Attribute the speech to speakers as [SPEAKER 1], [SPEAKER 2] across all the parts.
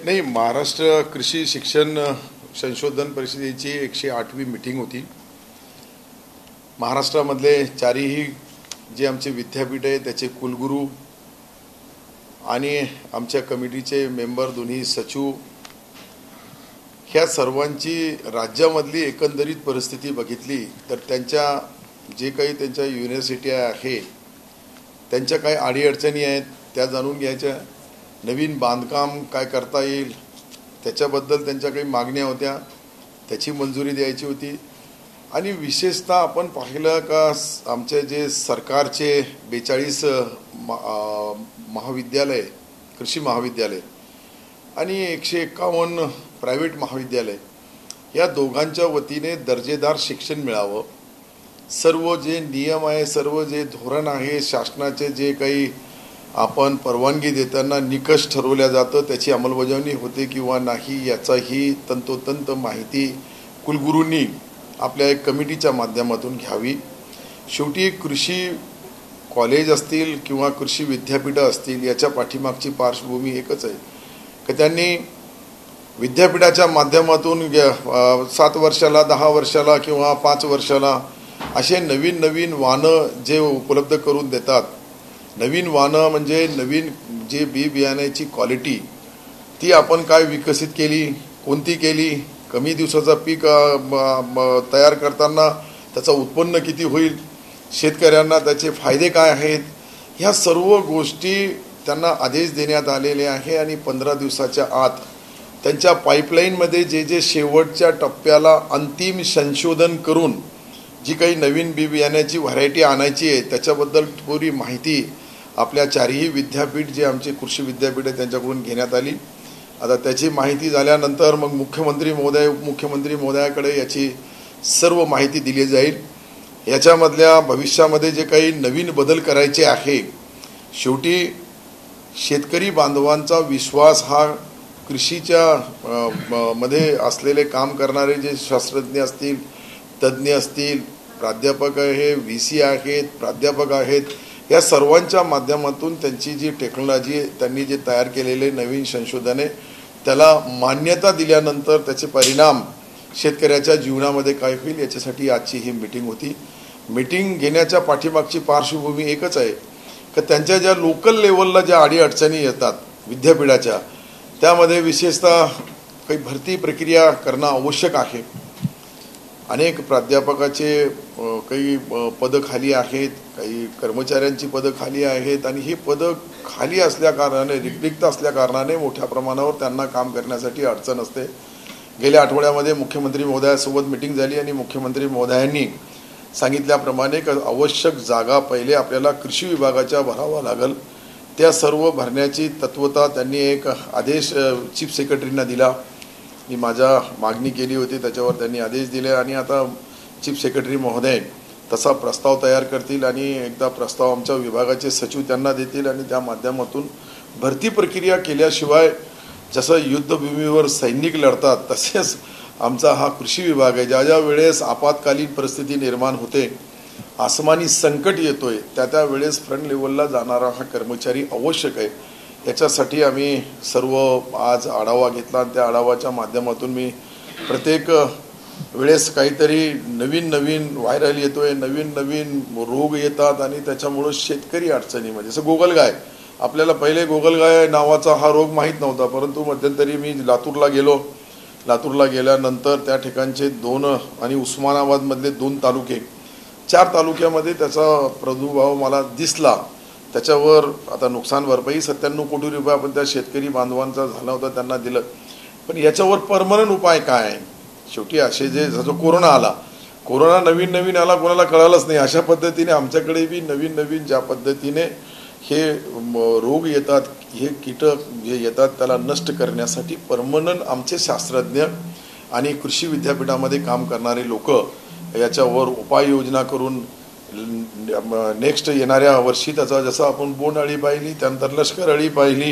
[SPEAKER 1] नाही, महाराष्ट्र कृषी शिक्षण संशोधन परिषदेची 108वी मीटिंग होती। महाराष्ट्रामधले चारही जे आमचे विद्यापीठ आहे त्याचे कुलगुरू आणि आमच्या कमिटीचे मेंबर, दोन्ही सचिव, ह्या सर्वांची राज्यामधली एकंदरीत परिस्थिती बघितली तर त्यांच्या जे काही त्यांच्या युनिव्हर्सिटी आहे त्यांच्या काही अडीअडचणी आहेत त्या जाणून घ्यायच्या। नवीन बांधकाम काय करता येईल त्याच्याबद्दल त्यांच्या काही मागण्या होत्या, त्याची मंजुरी द्यायची होती। आणि विशेषतः आपण पाहिलं का आमचे जे सरकारचे 42 महाविद्यालय, कृषी महाविद्यालय आणि 151 प्रायव्हेट महाविद्यालय, या दोघांच्या वतीने दर्जेदार शिक्षण मिळावं, सर्व जे नियम आहे, सर्व जे धोरण आहे, शासनाचे जे काही आपण परवानगी देताना निकष ठरवल्या जातं त्याची अंमलबजावणी होते किंवा नाही याचाही तंतोतंत माहिती कुलगुरूंनी आपल्या एक कमिटीच्या माध्यमातून घ्यावी। शेवटी कृषी कॉलेज असतील किंवा कृषी विद्यापीठं असतील याच्या पाठीमागची पार्श्वभूमी एकच आहे की त्यांनी विद्यापीठाच्या माध्यमातून 7 वर्षाला, 10 वर्षाला किंवा 5 वर्षाला असे नवीन नवीन वाहनं जे उपलब्ध करून देतात। नवीन वाहनं म्हणजे नवीन जे बी बियाण्याची क्वालिटी ती आपण काय विकसित केली, कोणती केली, कमी दिवसाचा पीक तयार करताना त्याचं उत्पन्न किती होईल, शेतकऱ्यांना त्याचे फायदे काय आहेत, ह्या सर्व गोष्टी त्यांना आदेश देण्यात आलेले आहे। आणि 15 दिवसाच्या आत त्यांच्या पाईपलाईनमध्ये जे जे शेवटच्या टप्प्याला अंतिम संशोधन करून जी काही नवीन बी बियाण्याची व्हरायटी आणायची आहे त्याच्याबद्दल पुरी माहिती आपल्या चारही विद्यापीठ जे आमचे कृषी विद्यापीठ आहे त्यांच्याकडून घेण्यात आली। आता त्याची माहिती झाल्यानंतर मग मुख्यमंत्री महोदय, उपमुख्यमंत्री महोदयाकडे याची सर्व माहिती दिली जाईल। याच्यामधल्या भविष्यामध्ये जे काही नवीन बदल करायचे आहे, शेवटी शेतकरी बांधवांचा विश्वास हा कृषीच्या मध्ये असलेले काम करणारे जे शास्त्रज्ञ असतील, तज्ज्ञ असतील, प्राध्यापक आहे, VC आहेत, प्राध्यापक आहेत, या सर्वांच्या माध्यमातून त्यांची जी टेक्नॉलॉजी त्यांनी जे तयार केलेले नवीन संशोधने त्याला मान्यता दिल्यानंतर त्याचे परिणाम शेतकऱ्याच्या जीवनामध्ये काय होईल याच्यासाठी आजची ही मीटिंग होती। मीटिंग घेण्याच्या पाठीमागची पार्श्वभूमी एकच आहे की त्यांच्या ज्या लोकल लेवलला ज्या अडीअडचणी येतात विद्यापीठाच्या, त्यामध्ये विशेषतः काही भरती प्रक्रिया करणं आवश्यक आहे। अनेक प्राध्यापकाचे काही पदं खाली आहेत, काही कर्मचाऱ्यांची पदं खाली आहेत आणि ही पदं खाली असल्या कारणाने, रिक्त असल्या कारणाने मोठ्या प्रमाणावर त्यांना काम करण्यासाठी अडचण असते। गेल्या आठवड्यामध्ये मुख्यमंत्री महोदयासोबत मीटिंग झाली आणि मुख्यमंत्री महोदयांनी सांगितल्याप्रमाणे आवश्यक जागा पहिले आपल्याला कृषी विभागाच्या भरावा लागेल, त्या सर्व भरण्याची तत्वता त्यांनी एक आदेश चीफ सेक्रेटरींना दिला। मी माझ्या मागणी केली होती त्याच्यावर त्यांनी आदेश दिले आणि आता चीफ सेक्रेटरी महोदय तसा प्रस्ताव तयार करतील आणि एकदा प्रस्ताव आमच्या विभागाचे सचिव त्यांना देतील आणि त्या माध्यमातून भरती प्रक्रिया केल्याशिवाय जसं युद्धभूमीवर सैनिक लढतात तसेच आमचा हा कृषी विभाग आहे, ज्या ज्या वेळेस आपत्कालीन परिस्थिती निर्माण होते, आसमानी संकट येतोय, त्या वेळेस फ्रंट लेवलला जाणारा हा कर्मचारी आवश्यक आहे। याच्यासाठी आम्ही सर्व आज आढावा घेतला आणि त्या आढावाच्या माध्यमातून मी प्रत्येक वेळेस काहीतरी नवीन नवीन व्हायरल येतोय, नवीन नवीन रोग येतात आणि त्याच्यामुळे शेतकरी अडचणीमध्ये, जसं गोगलगाय, आपल्याला पहिले गोगलगाय नावाचा हा रोग माहीत नव्हता, परंतु मध्यंतरी मी लातूरला गेलो, लातूरला गेल्यानंतर त्या ठिकाणचे 2 आणि उस्मानाबादमधले 2 तालुके, 4 तालुक्यामध्ये त्याचा प्रादुर्भाव मला दिसला। त्याच्यावर आता नुकसान भरपाई 97 कोटी रुपये आपण त्या शेतकरी बांधवांचा झाला होता त्यांना दिलं, पण याच्यावर परमनंट उपाय काय आहे? शेवटी असे जे जसं कोरोना आला, कोरोना नवीन नवीन आला, कोणाला कळालंच नाही, अशा पद्धतीने आमच्याकडे बी नवीन नवीन ज्या पद्धतीने हे रोग येतात, हे कीटक जे येतात त्याला नष्ट करण्यासाठी परमनंट आमचे शास्त्रज्ञ आणि कृषी विद्यापीठामध्ये काम करणारे लोक याच्यावर उपाययोजना करून नेक्स्ट येणाऱ्या वर्षी त्याचा, जसं आपण बोंडअळी पाहिली, त्यानंतर लष्कर अळी पाहिली,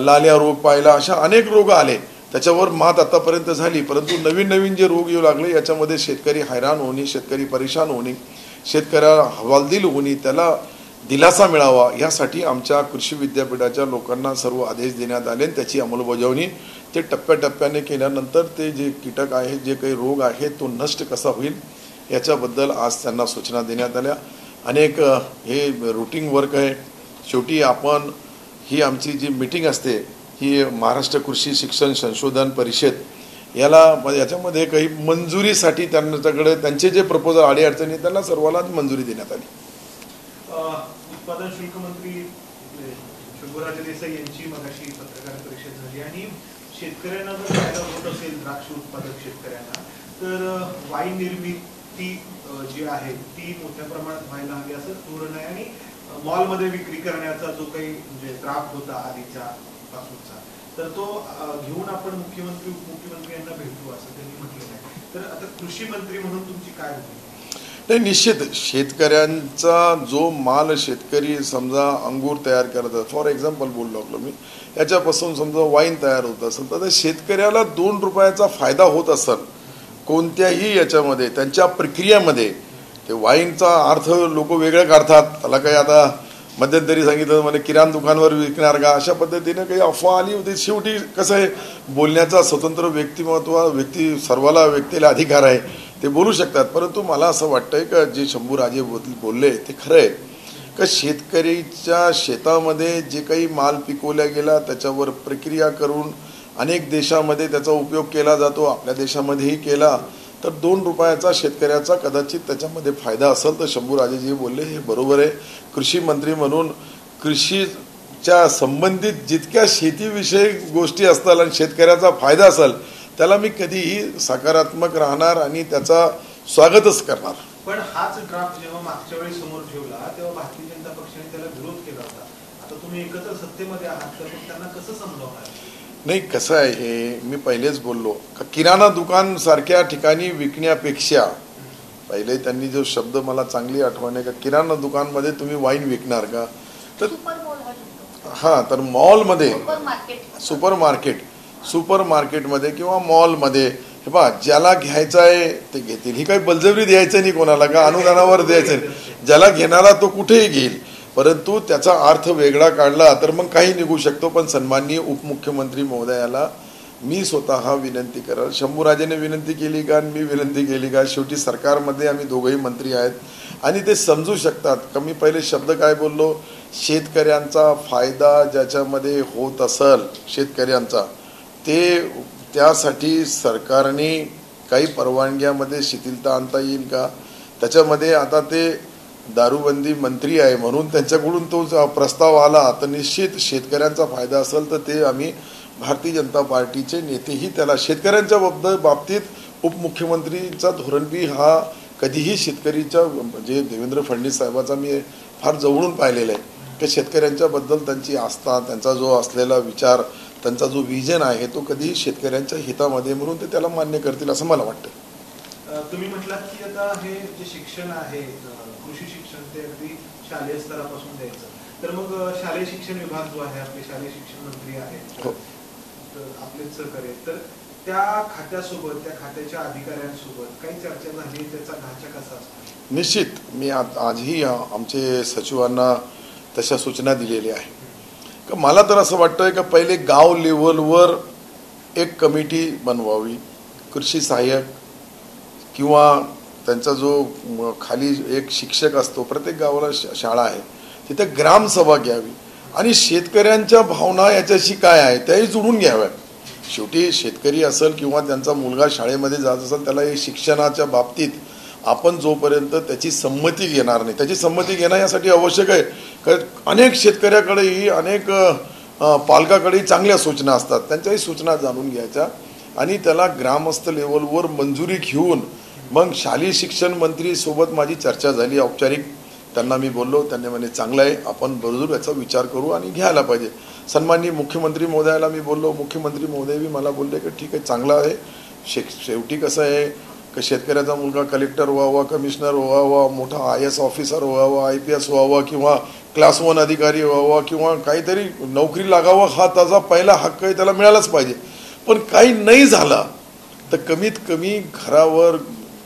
[SPEAKER 1] लाल्या रोग पाहिला, अशा अनेक रोग आले, त्याच्यावर मात आतापर्यंत झाली। परंतु नवीन नवीन जे रोग येऊ लागले याच्यामध्ये शेतकरी हैराण होणे, शेतकरी परेशान होणे, शेतकऱ्याला हवालदिल होणे, त्याला दिलासा मिळावा यासाठी आमच्या कृषी विद्यापीठाच्या लोकांना सर्व आदेश देण्यात आले आणि त्याची अंमलबजावणी ते टप्प्याटप्प्याने केल्यानंतर ते जे कीटक आहे, जे काही रोग आहे तो नष्ट कसा होईल याच्याबद्दल आज त्यांना सूचना देण्यात आल्या. अनेक हे रुटीन वर्क आहे. शेवटी आपण ही आमची जी मीटिंग असते ही महाराष्ट्र कृषी शिक्षण संशोधन परिषद याच्यामध्ये काही मंजुरीसाठी त्यांच्याकडे त्यांचे जे प्रपोजल अडीअडचणी त्यांना सर्वांना मंजुरी देण्यात आली.
[SPEAKER 2] उत्पादन शुल्क मंत्री शंभूराजे देसाई यांची मगाशी पत्रकार परिषद झाली आणि शेतकऱ्यांना जर फायदा होत असेल द्राक्ष उत्पादक शेतकऱ्यांना तर वाईन निर्मिती जी आहे ती मोठ्या प्रमाणात व्हायला हवी असं धोरण आहे आणि मॉलमध्ये विक्री करण्याचा जो काही म्हणजे ड्राफ्ट होता आधीच्या पासूनचा तर तो घेऊन आपण मुख्यमंत्री उपमुख्यमंत्री यांना भेटू असं त्यांनी म्हटलेलं आहे. तर आता कृषी मंत्री म्हणून तुमची काय होती?
[SPEAKER 1] नाही, निश्चित शेतकऱ्यांचा जो माल शेतकरी समजा अंगूर तयार करत असतात, फॉर एक्झाम्पल बोललो लागलो मी, याच्यापासून समजा वाईन तयार होत असेल तर शेतकऱ्याला 2 रुपयाचा फायदा होत असेल कोणत्याही याच्यामध्ये त्यांच्या प्रक्रियेमध्ये, ते वाईनचा अर्थ लोक वेगळे काढतात. त्याला काही आता मध्यंतरी सांगितलं म्हणजे किराणा दुकानवर विकणार का अशा पद्धतीने काही अफवा आली होती. शेवटी कसं आहे, बोलण्याचा स्वतंत्र व्यक्ती सर्वाला व्यक्तीला अधिकार आहे, ते बोलू शकतात. परंतु मला असं वाटतंय का जे शंभूराजे बोलले ते खरं आहे का शेतकरीच्या शेतामध्ये जे काही माल पिकवला गेला त्याच्यावर प्रक्रिया करून अनेक देशामध्ये त्याचा उपयोग केला जातो, आपल्या देशामध्येही केला, तर 2 रुपयाचा शेतकऱ्याचा कदाचित त्याच्यामध्ये फायदा असेल तर शंभूराजे जे बोलले हे बरोबर आहे. कृषी मंत्री म्हणून कृषीच्या संबंधित जितक्या शेतीविषयक गोष्टी असतात आणि शेतकऱ्याचा फायदा असेल त्याला मी कधीही सकारात्मक राहणार आणि त्याचा स्वागतच करणार.
[SPEAKER 2] पण हाच ड्राफ्ट जेव्हा मागच्या वेळी समोर ठेवला तेव्हा भारतीय जनता पक्षाने त्याला विरोध केला होता. आता तुम्ही एकत्र सत्तेमध्ये आहात तर त्यांना कसं समजावणार?
[SPEAKER 1] नाही, कसं आहे हे मी पहिलेच बोललो का किराणा दुकान सारख्या ठिकाणी विकण्यापेक्षा पहिले त्यांनी जो शब्द मला चांगली आठवण आहे का किराणा दुकानमध्ये तुम्ही वाईन विकणार का, तर हां, तर मॉलमध्ये सुपर मार्केटमध्ये किंवा मॉलमध्ये हे पहा ज्याला घ्यायचं आहे ते घेतील. ही काही बलजबरी द्यायचं नाही कोणाला का अनुदानावर द्यायचं नाही. ज्याला घेणारा तो कुठेही घेईल, परंतु त्याचा अर्थ वेगळा काढला तर मग काही निघू शकतो. पण सन्माननीय उपमुख्यमंत्री महोदयाला मी स्वतः विनंती करेल, शंभूराजेने विनंती केली का आणि मी विनंती केली का, शेवटी सरकारमध्ये आम्ही दोघंही मंत्री आहेत आणि ते समजू शकतात का मी पहिले शब्द काय बोललो, शेतकऱ्यांचा फायदा ज्याच्यामध्ये होत असेल शेतकऱ्यांचा त्यासाठी सरकारने काही परवानग्यामध्ये शिथिलता आणता येईल का. त्याच्यामध्ये आता ते दारूबंदी मंत्री आहे म्हणून त्यांच्याकडून तो प्रस्ताव आला तर निश्चित शेतकऱ्यांचा फायदा असेल तर ते आम्ही भारतीय जनता पार्टीचे नेतेही त्याला शेतकऱ्यांच्या बाबतीत उपमुख्यमंत्रीचा धोरण बी हा कधीही शेतकरीच्या म्हणजे देवेंद्र फडणवीस साहेबाचा मी फार जवळून पाहिलेला आहे की शेतकऱ्यांच्याबद्दल त्यांची आस्था, त्यांचा जो असलेला विचार, त्यांचा जो विजन आहे तो कधीही शेतकऱ्यांच्या हितामध्ये म्हणून ते त्याला मान्य करतील असं मला वाटतं.
[SPEAKER 2] तुम्ही म्हटलात की आता हे जे शिक्षण आहे कृषी शिक्षण ते अगदी शालेय स्तरापासून द्यायचं, तर मग शालेय शिक्षण विभाग जो आहे आपले शालेय शिक्षण मंत्री आहेत आपले सहकारी, तर त्या खात्यासोबत त्या खात्याच्या अधिकाऱ्यांसोबत काही चर्चा झाली, त्याचा ढाचा कसा असतो?
[SPEAKER 1] निश्चित मी आजही आमचे सचिवांना तशा सूचना दिलेल्या आहे का मला तर असं वाटतंय का पहिले गाव लेवलवर एक कमिटी बनवावी, कृषी सहाय्यक किंवा त्यांचा जो खाली एक शिक्षक असतो, प्रत्येक गावाला शाळा आहे तिथे ग्रामसभा घ्यावी आणि शेतकऱ्यांच्या भावना याच्याशी काय आहे त्याही जुळून घ्याव्या. शेवटी शेतकरी असेल किंवा त्यांचा मुलगा शाळेमध्ये जात असेल त्याला हे शिक्षणाच्या बाबतीत आपण जोपर्यंत त्याची संमती घेणार नाही, त्याची संमती घेणं यासाठी आवश्यक आहे कारण अनेक शेतकऱ्याकडेही अनेक पालकाकडेही चांगल्या सूचना असतात, त्यांच्याही सूचना जाणून घ्यायच्या आणि त्याला ग्रामस्थ लेवलवर मंजुरी घेऊन मग शालेय शिक्षण मंत्री सोबत माझी चर्चा झाली औपचारिक, त्यांना मी बोललो, त्यांनी म्हणे चांगलं आहे आपण बरोबर याचा विचार करू आणि घ्यायला पाहिजे. सन्माननीय मुख्यमंत्री महोदयाला मी बोललो, मुख्यमंत्री महोदय बी मला बोलले की ठीक आहे चांगलं आहे. शेवटी कसं आहे की शेतकऱ्याचा मुलगा कलेक्टर व्हावा, कमिशनर व्हावा, मोठा IAS ऑफिसर व्हावा, IPS व्हावा किंवा क्लास 1 अधिकारी व्हावा किंवा काहीतरी नोकरी लागावं हा त्याचा पहिला हक्क आहे, त्याला मिळालाच पाहिजे. पण काही नाही झाला तर कमीत कमी घरावर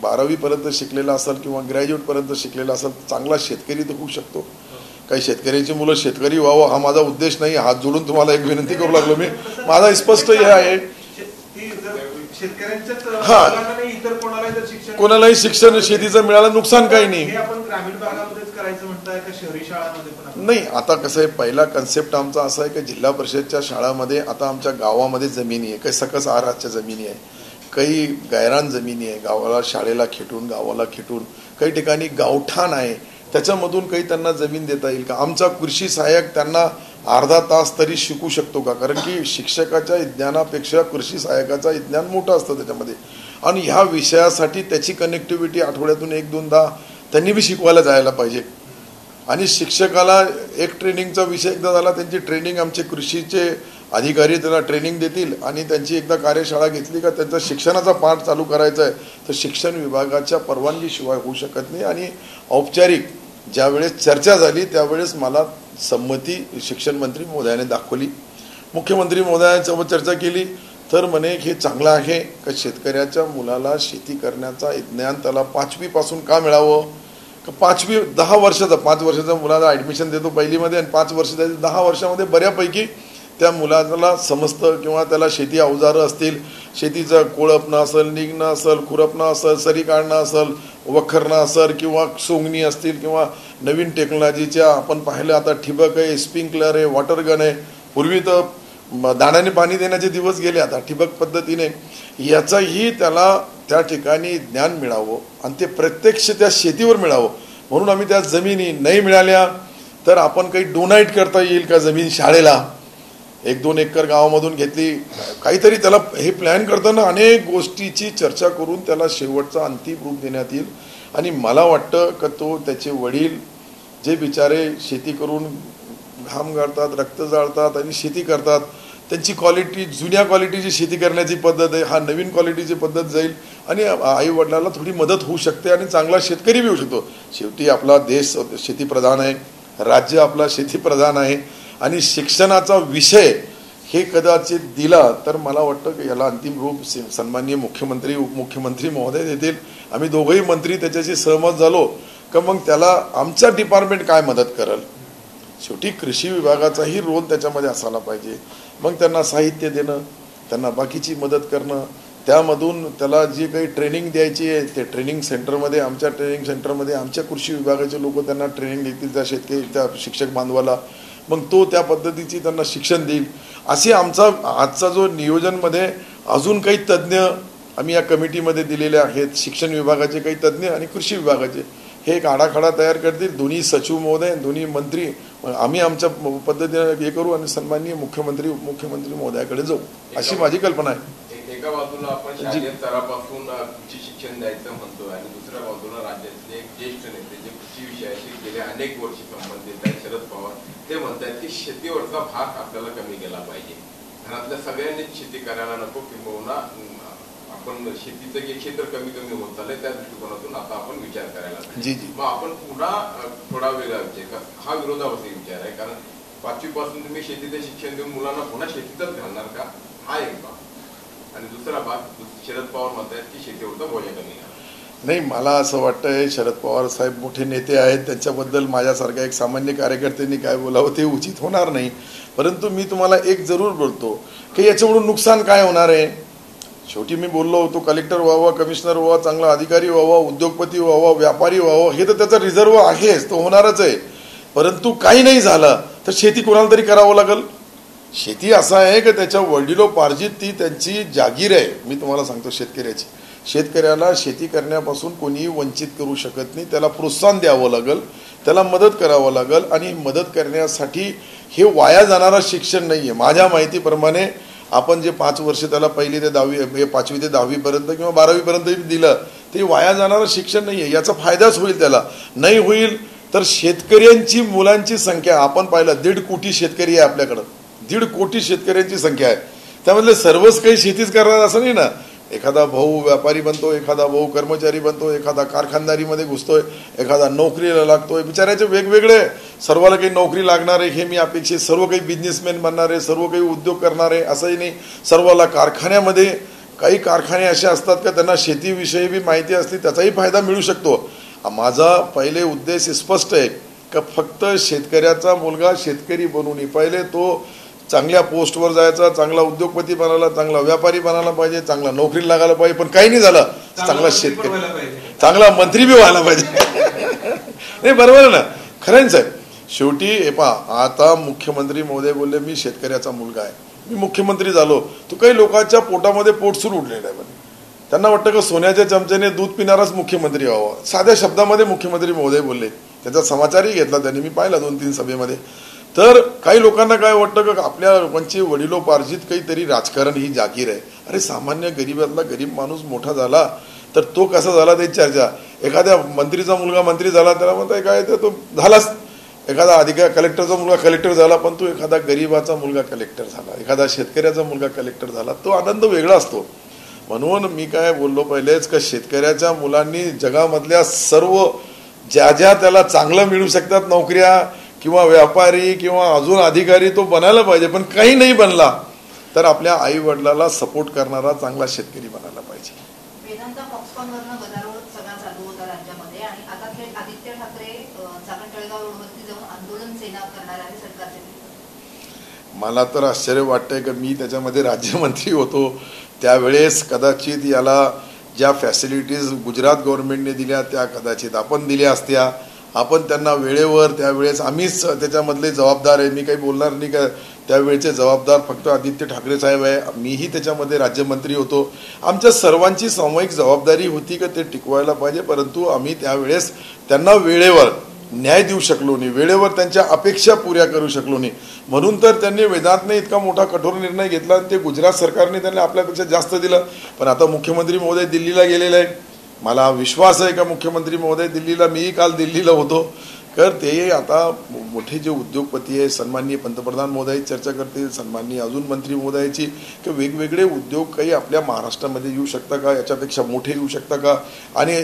[SPEAKER 1] 12वी पर्यंत शिकलेला असेल किंवा ग्रॅज्युएटपर्यंत शिकलेला असेल चांगला शेतकरी तर होऊ शकतो. काही शेतकऱ्यांची मुलं शेतकरी व्हावं हा माझा उद्देश नाही. हात जोडून तुम्हाला एक विनंती करू लागलो मी. माझा स्पष्ट हे आहे कोणालाही शिक्षण शेतीचं मिळालं नुकसान काही नाही. नाही, आता कसं आहे, पहिला कन्सेप्ट आमचा असा आहे की जिल्हा परिषदच्या शाळामध्ये आता आमच्या गावामध्ये जमिनी आहे, काही सकस आहाराच्या जमिनी आहे, काही गायरान जमिनी आहे, गावाला शाळेला खेटून गावाला खेटून काही ठिकाणी गावठाण आहे, त्याच्यामधून काही त्यांना जमीन देता येईल का? आमचा कृषी सहाय्यक त्यांना अर्धा तास तरी शिकू शकतो का? कारण की शिक्षकाच्या ज्ञानापेक्षा कृषी सहाय्यकाचा ज्ञान मोठं असतं त्याच्यामध्ये. आणि ह्या विषयासाठी त्याची कनेक्टिव्हिटी आठवड्यातून 1-2दा त्यांनी बी शिकवायला जायला पाहिजे. आणि शिक्षकाला एक ट्रेनिंगचा विषय एकदा झाला, त्यांची ट्रेनिंग आमचे कृषीचे अधिकारी त्याला ट्रेनिंग देतील आणि त्यांची एकदा कार्यशाळा घेतली का त्यांचा शिक्षणाचा पाठ चालू करायचा आहे तर शिक्षण विभागाच्या परवानगीशिवाय होऊ शकत नाही. आणि औपचारिक ज्यावेळेस चर्चा झाली त्यावेळेस मला संमती शिक्षण मंत्री महोदयाने दाखवली. मुख्यमंत्री महोदयांसोबत चर्चा केली तर म्हणे हे चांगलं आहे का शेतकऱ्याच्या मुलाला शेती करण्याचा ज्ञान त्याला 5वी पासून का मिळावं? 5वी 10 वर्षाचा 5 वर्षाच्या मुलाला ॲडमिशन देतो पहिलीमध्ये आणि 5 वर्ष 10 वर्षामध्ये बऱ्यापैकी त्या मुलाला समजतं किंवा त्याला शेती अवजारं असतील, शेतीचं कोळपणं असेल, निघणं असेल, खुरपणं असेल, सरी काढणं असेल, वखरणं असेल किंवा सोंगणी असतील किंवा नवीन टेक्नॉलॉजीच्या आपण पाहिलं आता ठिबक आहे, स्प्रिंकलर आहे, वॉटर गन आहे. पूर्वी तर दाण्याने पाणी देण्याचे दिवस गेले, आता ठिबक पद्धतीने याचाही त्याला त्या ठिकाणी ज्ञान मिळावं आणि ते प्रत्यक्ष त्या शेतीवर मिळावं. म्हणून आम्ही त्या जमिनी नाही मिळाल्या तर आपण काही डोनाईट करता येईल का जमीन शाळेला? 1-2 एकर गावामधून घेतली काहीतरी त्याला हे प्लॅन करताना अनेक गोष्टीची चर्चा करून त्याला शेवटचा अंतिम रूप देण्यात येईल. आणि मला वाटतं का तो त्याचे वडील जे बिचारे शेती करून घाम गाळतात, रक्त जाळतात आणि शेती करतात, त्यांची क्वालिटी जुन्या क्वालिटीची शेती करण्याची पद्धत आहे, हा नवीन क्वालिटीची पद्धत जाईल आणि आई वडिलांना थोडी मदत होऊ शकते आणि चांगला शेतकरी बी होऊ शकतो. शेवटी आपला देश शेतीप्रधान आहे, राज्य आपला शेतीप्रधान आहे आणि शिक्षणाचा विषय हे कदाचित दिला तर मला वाटतं की याला अंतिम रूप सन्माननीय मुख्यमंत्री उपमुख्यमंत्री महोदय देतील. आम्ही दोघंही मंत्री त्याच्याशी सहमत झालो का मग त्याला आमचा डिपार्टमेंट काय मदत करेल. शेवटी कृषी विभागाचाही रोल त्याच्यामध्ये असायला पाहिजे. मग त्यांना साहित्य देणं, त्यांना बाकीची मदत करणं, त्यामधून त्याला जी काही ट्रेनिंग द्यायची आहे ते ट्रेनिंग सेंटरमध्ये आमच्या ट्रेनिंग सेंटरमध्ये आमच्या कृषी विभागाचे लोक त्यांना ट्रेनिंग देतील त्या शेतकरी त्या शिक्षक बांधवाला. मग तो त्या पद्धतीची त्यांना शिक्षण देईल. असे आमचा आजचा जो नियोजनमध्ये अजून काही तज्ज्ञ आम्ही या कमिटीमध्ये दिलेले आहेत, शिक्षण विभागाचे काही तज्ज्ञ आणि कृषी विभागाचे, हे एक आराखडा तयार करतील. दोन्ही सचिव महोदय दोन्ही मंत्री आम्ही आमच्या पद्धतीने हे करू आणि सन्माननीय मुख्यमंत्री उपमुख्यमंत्री महोदयाकडे जाऊ अशी माझी कल्पना आहे.
[SPEAKER 3] एका बाजूला आपण शालेय स्तरापासून कृषी शिक्षण द्यायचं म्हणतो आणि दुसऱ्या बाजूला राज्यातले एक ज्येष्ठ नेते जे कृषी विषयाशी गेले अनेक वर्ष संबंधित आहेत शरद पवार, ते म्हणतात की शेतीवरचा भाग आपल्याला कमी केला पाहिजे, घरातल्या सगळ्यांनीच शेती करायला नको, किंबहुना आपण शेतीचं जे क्षेत्र कमी कमी होत चाललंय त्या दृष्टिकोनातून आता आपण विचार करायला पाहिजे. मग आपण पुन्हा थोडा वेगळा विचार, हा विरोधाभासी विचार आहे, कारण 5वी पासून तुम्ही शेतीचं शिक्षण देऊन मुलांना पुन्हा शेतीतच घालणार का, हा एक भाग. आणि दुसरा भाग शरद पवार म्हणतात की शेतीवरचा बोजा कमी करा.
[SPEAKER 1] नाही, मला असं वाटतंय शरद पवार साहेब मोठे नेते आहेत, त्यांच्याबद्दल माझ्यासारख्या एक सामान्य कार्यकर्त्यांनी काय बोलावं ते उचित होणार नाही. परंतु मी तुम्हाला एक जरूर बोलतो की याच्याकडून नुकसान काय होणार आहे. शेवटी मी बोललो होतो कलेक्टर व्हावा, कमिशनर व्हावा, चांगला अधिकारी व्हावा, उद्योगपती व्हावा, व्यापारी व्हावा, हे तर त्याचा रिझर्व आहेच, तो होणारच आहे. परंतु काही नाही झालं तर शेती कोणाला तरी करावं लागेल. शेती असं आहे की त्याच्या वडिलोपार्जित ती त्यांची जागीर आहे. मी तुम्हाला सांगतो शेतकऱ्याची, शेतकऱ्याला शेती करण्यापासून कोणीही वंचित करू शकत नाही. त्याला प्रोत्साहन द्यावं लागेल, त्याला मदत करावं लागेल आणि मदत करण्यासाठी हे वाया जाणारं शिक्षण नाही आहे. माझ्या माहितीप्रमाणे आपण जे 5 वर्ष त्याला 1ली ते 10वी 5वी ते 10वीपर्यंत किंवा 12वीपर्यंत दिलं ते वाया जाणारं शिक्षण नाही आहे. याचा फायदाच होईल. त्याला नाही होईल तर शेतकऱ्यांची मुलांची संख्या आपण पाहिलं 1.5 कोटी शेतकरी आहे आपल्याकडं, 1.5 कोटी शेतकऱ्यांची संख्या आहे. त्यामधले सर्वच काही शेतीच करणार असं नाही ना. एखादा भाऊ व्यापारी बनतो, एखादा भाऊ कर्मचारी बनतो, एखादा कारखानदारीमध्ये घुसतोय, एखादा नोकरीला लागतोय. बिचारायचे वेगवेगळे, सर्वाला काही नोकरी लागणार आहे हे मी अपेक्षित, सर्व काही बिझनेसमॅन बनणार आहे, सर्व काही उद्योग करणार आहे असंही नाही. सर्वाला कारखान्यामध्ये काही कारखाने असे असतात का त्यांना शेतीविषयी बी माहिती असते, त्याचाही फायदा मिळू शकतो. माझा पहिले उद्देश स्पष्ट आहे का फक्त शेतकऱ्याचा मुलगा शेतकरी बनू नये. पहिले तो चांगल्या पोस्टवर जायचा, चांगला उद्योगपती बनायला, चांगला व्यापारी बनायला पाहिजे, चांगला नोकरी लागायला पाहिजे, पण काही नाही झालं. चांगला शेतकरी, चांगला मंत्री बी व्हायला पाहिजे. नाही, बरोबर ना, खरं साहेब. शेवटी हे पहा, आता मुख्यमंत्री महोदय बोलले मी शेतकऱ्याचा मुलगा आहे, मी मुख्यमंत्री झालो. तो काही लोकांच्या पोटामध्ये पोटसूर उठलेलं आहे. त्यांना वाटतं का सोन्याच्या चमच्याने दूध पिणाराच मुख्यमंत्री व्हावा. साध्या शब्दामध्ये मुख्यमंत्री महोदय बोलले, त्याचा समाचारही घेतला त्यांनी, मी पाहिला 2-3 सभेमध्ये. तर काही लोकांना काय वाटतं का आपल्या लोकांची वडिलोपार्जित काहीतरी राजकारण ही जागीर आहे. अरे सामान्य गरीबातला गरीब माणूस मोठा झाला तर तो कसा झाला त्याची चर्चा. एखाद्या मंत्रीचा मुलगा मंत्री झाला त्याला म्हणताय काय, तर तो झालाच. एखादा अधिकारी कलेक्टरचा मुलगा कलेक्टर झाला, पण तो एखादा गरीबाचा मुलगा कलेक्टर झाला, एखादा शेतकऱ्याचा मुलगा कलेक्टर झाला, तो आनंद वेगळा असतो. म्हणून मी काय बोललो पहिलेच का शेतकऱ्याच्या मुलांनी जगामधल्या सर्व ज्या ज्या त्याला चांगलं मिळू शकतात नोकऱ्या किंवा व्यापारी किंवा अजून अधिकारी तो बनायला पाहिजे. पण काही नाही बनला तर आपल्या आई वडिलाला सपोर्ट करणारा चांगला शेतकरी बनायला पाहिजे.
[SPEAKER 4] वेदांत फॉक्सकॉनवरनं गदारोळ सगळा चालू होता राज्यामध्ये आणि आता थेट आदित्य ठाकरे चाकण-तळेगाव रोडवरती जाऊन आंदोलन सेना करणार आहे सरकारचे.
[SPEAKER 1] मला तर आश्चर्य वाटतंय की मी त्याच्यामध्ये राज्यमंत्री होतो त्यावेळेस कदाचित याला ज्या फॅसिलिटीज गुजरात गव्हर्नमेंटने दिल्या त्या कदाचित आपण दिल्या असत्या. आपण त्यांना वेळेवर त्यावेळेस आम्हीच त्याच्यामधले जबाबदार आहे. मी काही बोलणार नाही का, त्यावेळेचे जबाबदार फक्त आदित्य ठाकरे साहेब आहे. मीही त्याच्यामध्ये राज्यमंत्री होतो. आमच्या सर्वांची सामूहिक जबाबदारी होती का ते टिकवायला पाहिजे, परंतु आम्ही त्यावेळेस त्यांना वेळेवर न्याय देऊ शकलो नाही, वेळेवर त्यांच्या अपेक्षा पुऱ्या करू शकलो नाही. म्हणून तर त्यांनी वेदांतने इतका मोठा कठोर निर्णय घेतला आणि ते गुजरात सरकारने त्यांना आपल्यापेक्षा जास्त दिलं. पण आता मुख्यमंत्री महोदय दिल्लीला गेलेले आहे. मला विश्वास आहे का मुख्यमंत्री महोदय दिल्लीला, मीही काल दिल्लीला होतो, तर ते आता मोठे जे उद्योगपती आहे सन्माननीय पंतप्रधान महोदय चर्चा करतील, सन्माननीय अजून मंत्री महोदयाची, की वेगवेगळे उद्योग काही आपल्या महाराष्ट्रामध्ये येऊ शकता का, याच्यापेक्षा मोठे येऊ शकता का, आणि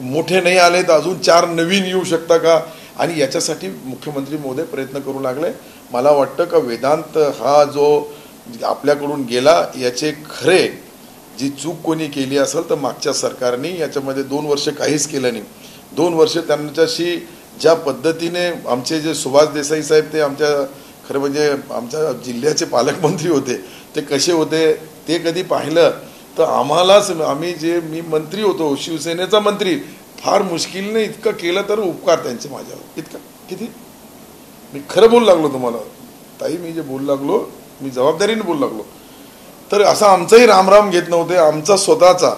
[SPEAKER 1] मोठे नाही आले तर अजून 4 नवीन येऊ शकता का, आणि याच्यासाठी मुख्यमंत्री महोदय प्रयत्न करू लागले. मला वाटतं का वेदांत हा जो आपल्याकडून गेला याचे खरे जी चूक कोणी केली असेल तर मागच्या सरकारने याच्यामध्ये 2 वर्ष काहीच केलं नाही. 2 वर्ष त्यांच्याशी ज्या पद्धतीने आमचे जे सुभाष देसाई साहेब ते आमच्या खरं म्हणजे आमच्या जिल्ह्याचे पालकमंत्री होते, ते कसे होते ते कधी पाहिलं तर आम्हालाच, मी मंत्री होतो शिवसेनेचा मंत्री, फार मुश्किलने इतकं केलं तर उपकार त्यांचे माझ्यावर. इतकं किती मी खरं बोलू लागलो तुम्हाला ताई, मी जे बोलू लागलो मी जबाबदारीने बोलू लागलो. तर असा आमचाही रामराम घेत नव्हते. आमचा स्वतःचा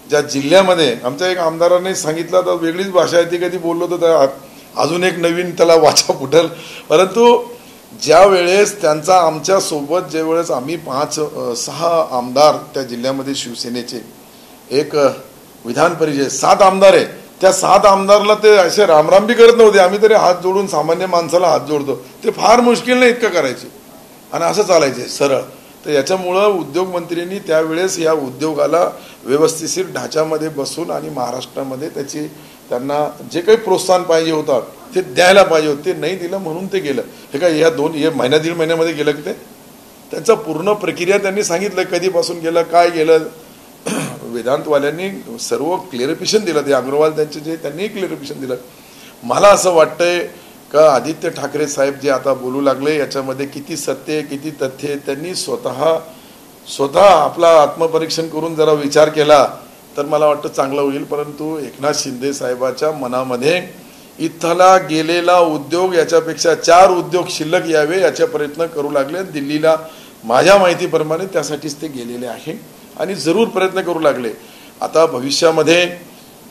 [SPEAKER 1] ज्या जिल्ह्यामध्ये आमच्या एक आमदाराने सांगितलं तर वेगळीच भाषा आहे ती, कधी बोललो तर अजून एक नवीन त्याला वाचा फुटल. परंतु ज्या वेळेस त्यांचा आमच्यासोबत ज्या वेळेस आम्ही 5-6 आमदार त्या जिल्ह्यामध्ये शिवसेनेचे, एक विधान परिषद 7 आमदार आहे, त्या 7 आमदारला ते असे रामराम बी करत नव्हते. आम्ही तरी हात जोडून सामान्य माणसाला हात जोडतो, ते फार मुश्किल नाही इतकं करायचे आणि असं चालायचे सरळ. तर याच्यामुळं उद्योगमंत्र्यांनी त्यावेळेस या उद्योगाला व्यवस्थिशीर ढाच्यामध्ये बसून आणि महाराष्ट्रामध्ये त्यांना जे काही प्रोत्साहन पाहिजे होतं ते द्यायला पाहिजे होतं, ते नाही दिलं म्हणून ते गेलं. हे काय या 2 महिना 1.5 महिन्यामध्ये गेलं की ते त्यांचा पूर्ण प्रक्रिया त्यांनी सांगितलं कधीपासून गेलं काय गेलं. वेदांतवाल्यांनी सर्व क्लिअरिफिकेशन दिलं, ते अग्रवाल त्यांचे जे त्यांनीही क्लिअरिफिकेशन दिलं. मला असं वाटतंय का आदित्य ठाकरे साहेब जे आता बोलू लागले याच्यामध्ये किती सत्य किती तथ्य, त्यांनी स्वतः आपला आत्मपरीक्षण करून जरा विचार केला तर मला वाटतं चांगलं होईल. परंतु एकनाथ शिंदे साहेबाच्या मनामध्ये इथला गेलेला उद्योग याच्यापेक्षा 4 उद्योग शिल्लक यावे याचा प्रयत्न करू लागले. दिल्लीला माझ्या माहितीप्रमाणे त्यासाठीच ते गेलेले आहे आणि जरूर प्रयत्न करू लागले. आता भविष्यामध्ये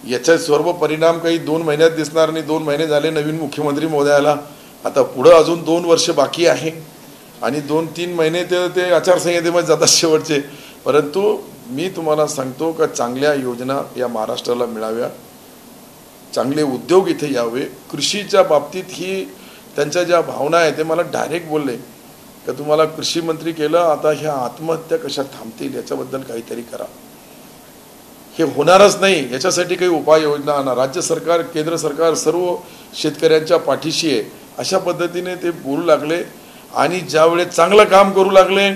[SPEAKER 1] याचे सर्व परिणाम काही 2 महिन्यात दिसणार नाही. 2 महिने झाले नवीन मुख्यमंत्री महोदयाला, आता पुढं अजून 2 वर्ष बाकी आहे आणि 2-3 महिने ते आचारसंहितेमध्ये जातात शेवटचे. परंतु मी तुम्हाला सांगतो का चांगल्या योजना या महाराष्ट्राला मिळाव्या, चांगले उद्योग इथे यावे. कृषीच्या बाबतीत ही त्यांच्या ज्या भावना आहे ते मला डायरेक्ट बोलले का तुम्हाला कृषी मंत्री केलं, आता ह्या आत्महत्या कशा थांबतील याच्याबद्दल काहीतरी करा. हे होणारच नाही, याच्यासाठी काही उपाययोजना आणा. राज्य सरकार केंद्र सरकार सर्व शेतकऱ्यांच्या पाठीशी आहे अशा पद्धतीने ते बोलू लागले. आणि ज्यावेळेस चांगलं काम करू लागले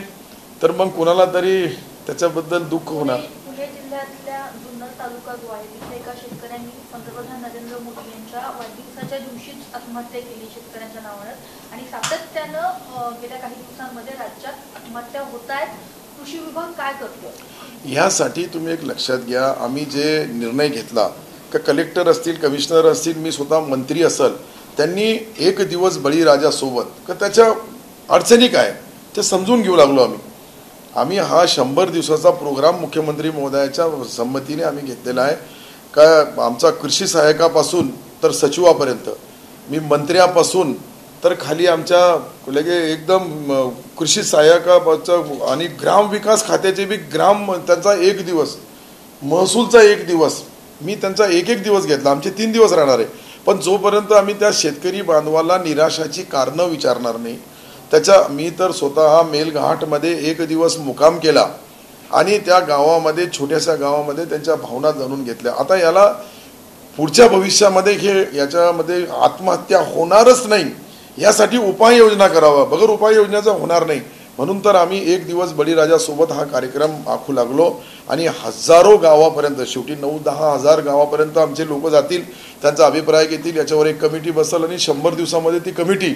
[SPEAKER 1] तर मग कोणाला तरी त्याच्याबद्दल दुःख होणार.
[SPEAKER 5] पुणे जिल्ह्यातल्या जुन्नर तालुका जो आहे तिथे एका शेतकऱ्यांनी पंतप्रधान नरेंद्र मोदी यांच्या वाढदिवसाच्या दिवशीच आत्महत्या केली शेतकऱ्यांच्या नावावर आणि सातत्यानं गेल्या काही दिवसांमध्ये राज्यात आत्महत्या होत आहेत. कृषी विभाग काय करतो
[SPEAKER 1] यासाठी तुम्ही एक लक्षात घ्या, आम्ही जे निर्णय घेतला का कलेक्टर असतील, कमिशनर असतील, मी स्वतः मंत्री असेल, त्यांनी एक दिवस बळीराजा सोबत का त्याच्या अडचणी काय ते समजून घेऊ लागलो. आम्ही हा 100 दिवसाचा प्रोग्राम मुख्यमंत्री महोदयाच्या संमतीने आम्ही घेतलेला आहे का आमचा कृषी सहाय्यकापासून तर सचिवापर्यंत, मी मंत्र्यापासून तर खाली आमच्या लगे एकदम कृषी सहाय्यकाचं आणि ग्रामविकास खात्याचे बी त्यांचा एक दिवस, महसूलचा एक दिवस, मी त्यांचा एक दिवस घेतला. आमचे 3 दिवस राहणार आहे. पण जोपर्यंत आम्ही त्या शेतकरी बांधवाला निराशाची कारणं विचारणार नाही, मी तर स्वतः मेलघाटमध्ये 1 दिवस मुक्काम केला आणि त्या गावामध्ये, छोट्याशा गावामध्ये त्यांच्या भावना जाणून घेतल्या. आता याला पुढच्या भविष्यामध्ये याच्यामध्ये आत्महत्या होणारच नाही यासाठी उपाययोजना करावा. बगर उपाययोजनेचा होणार नाही म्हणून तर आम्ही 1 दिवस बळीराजासोबत हा कार्यक्रम आखू लागलो आणि हजारो गावापर्यंत, शेवटी 9-10 हजार गावापर्यंत आमचे लोक जातील, त्यांचा अभिप्राय घेतील, याच्यावर एक कमिटी बसेल आणि 100 दिवसामध्ये ती कमिटी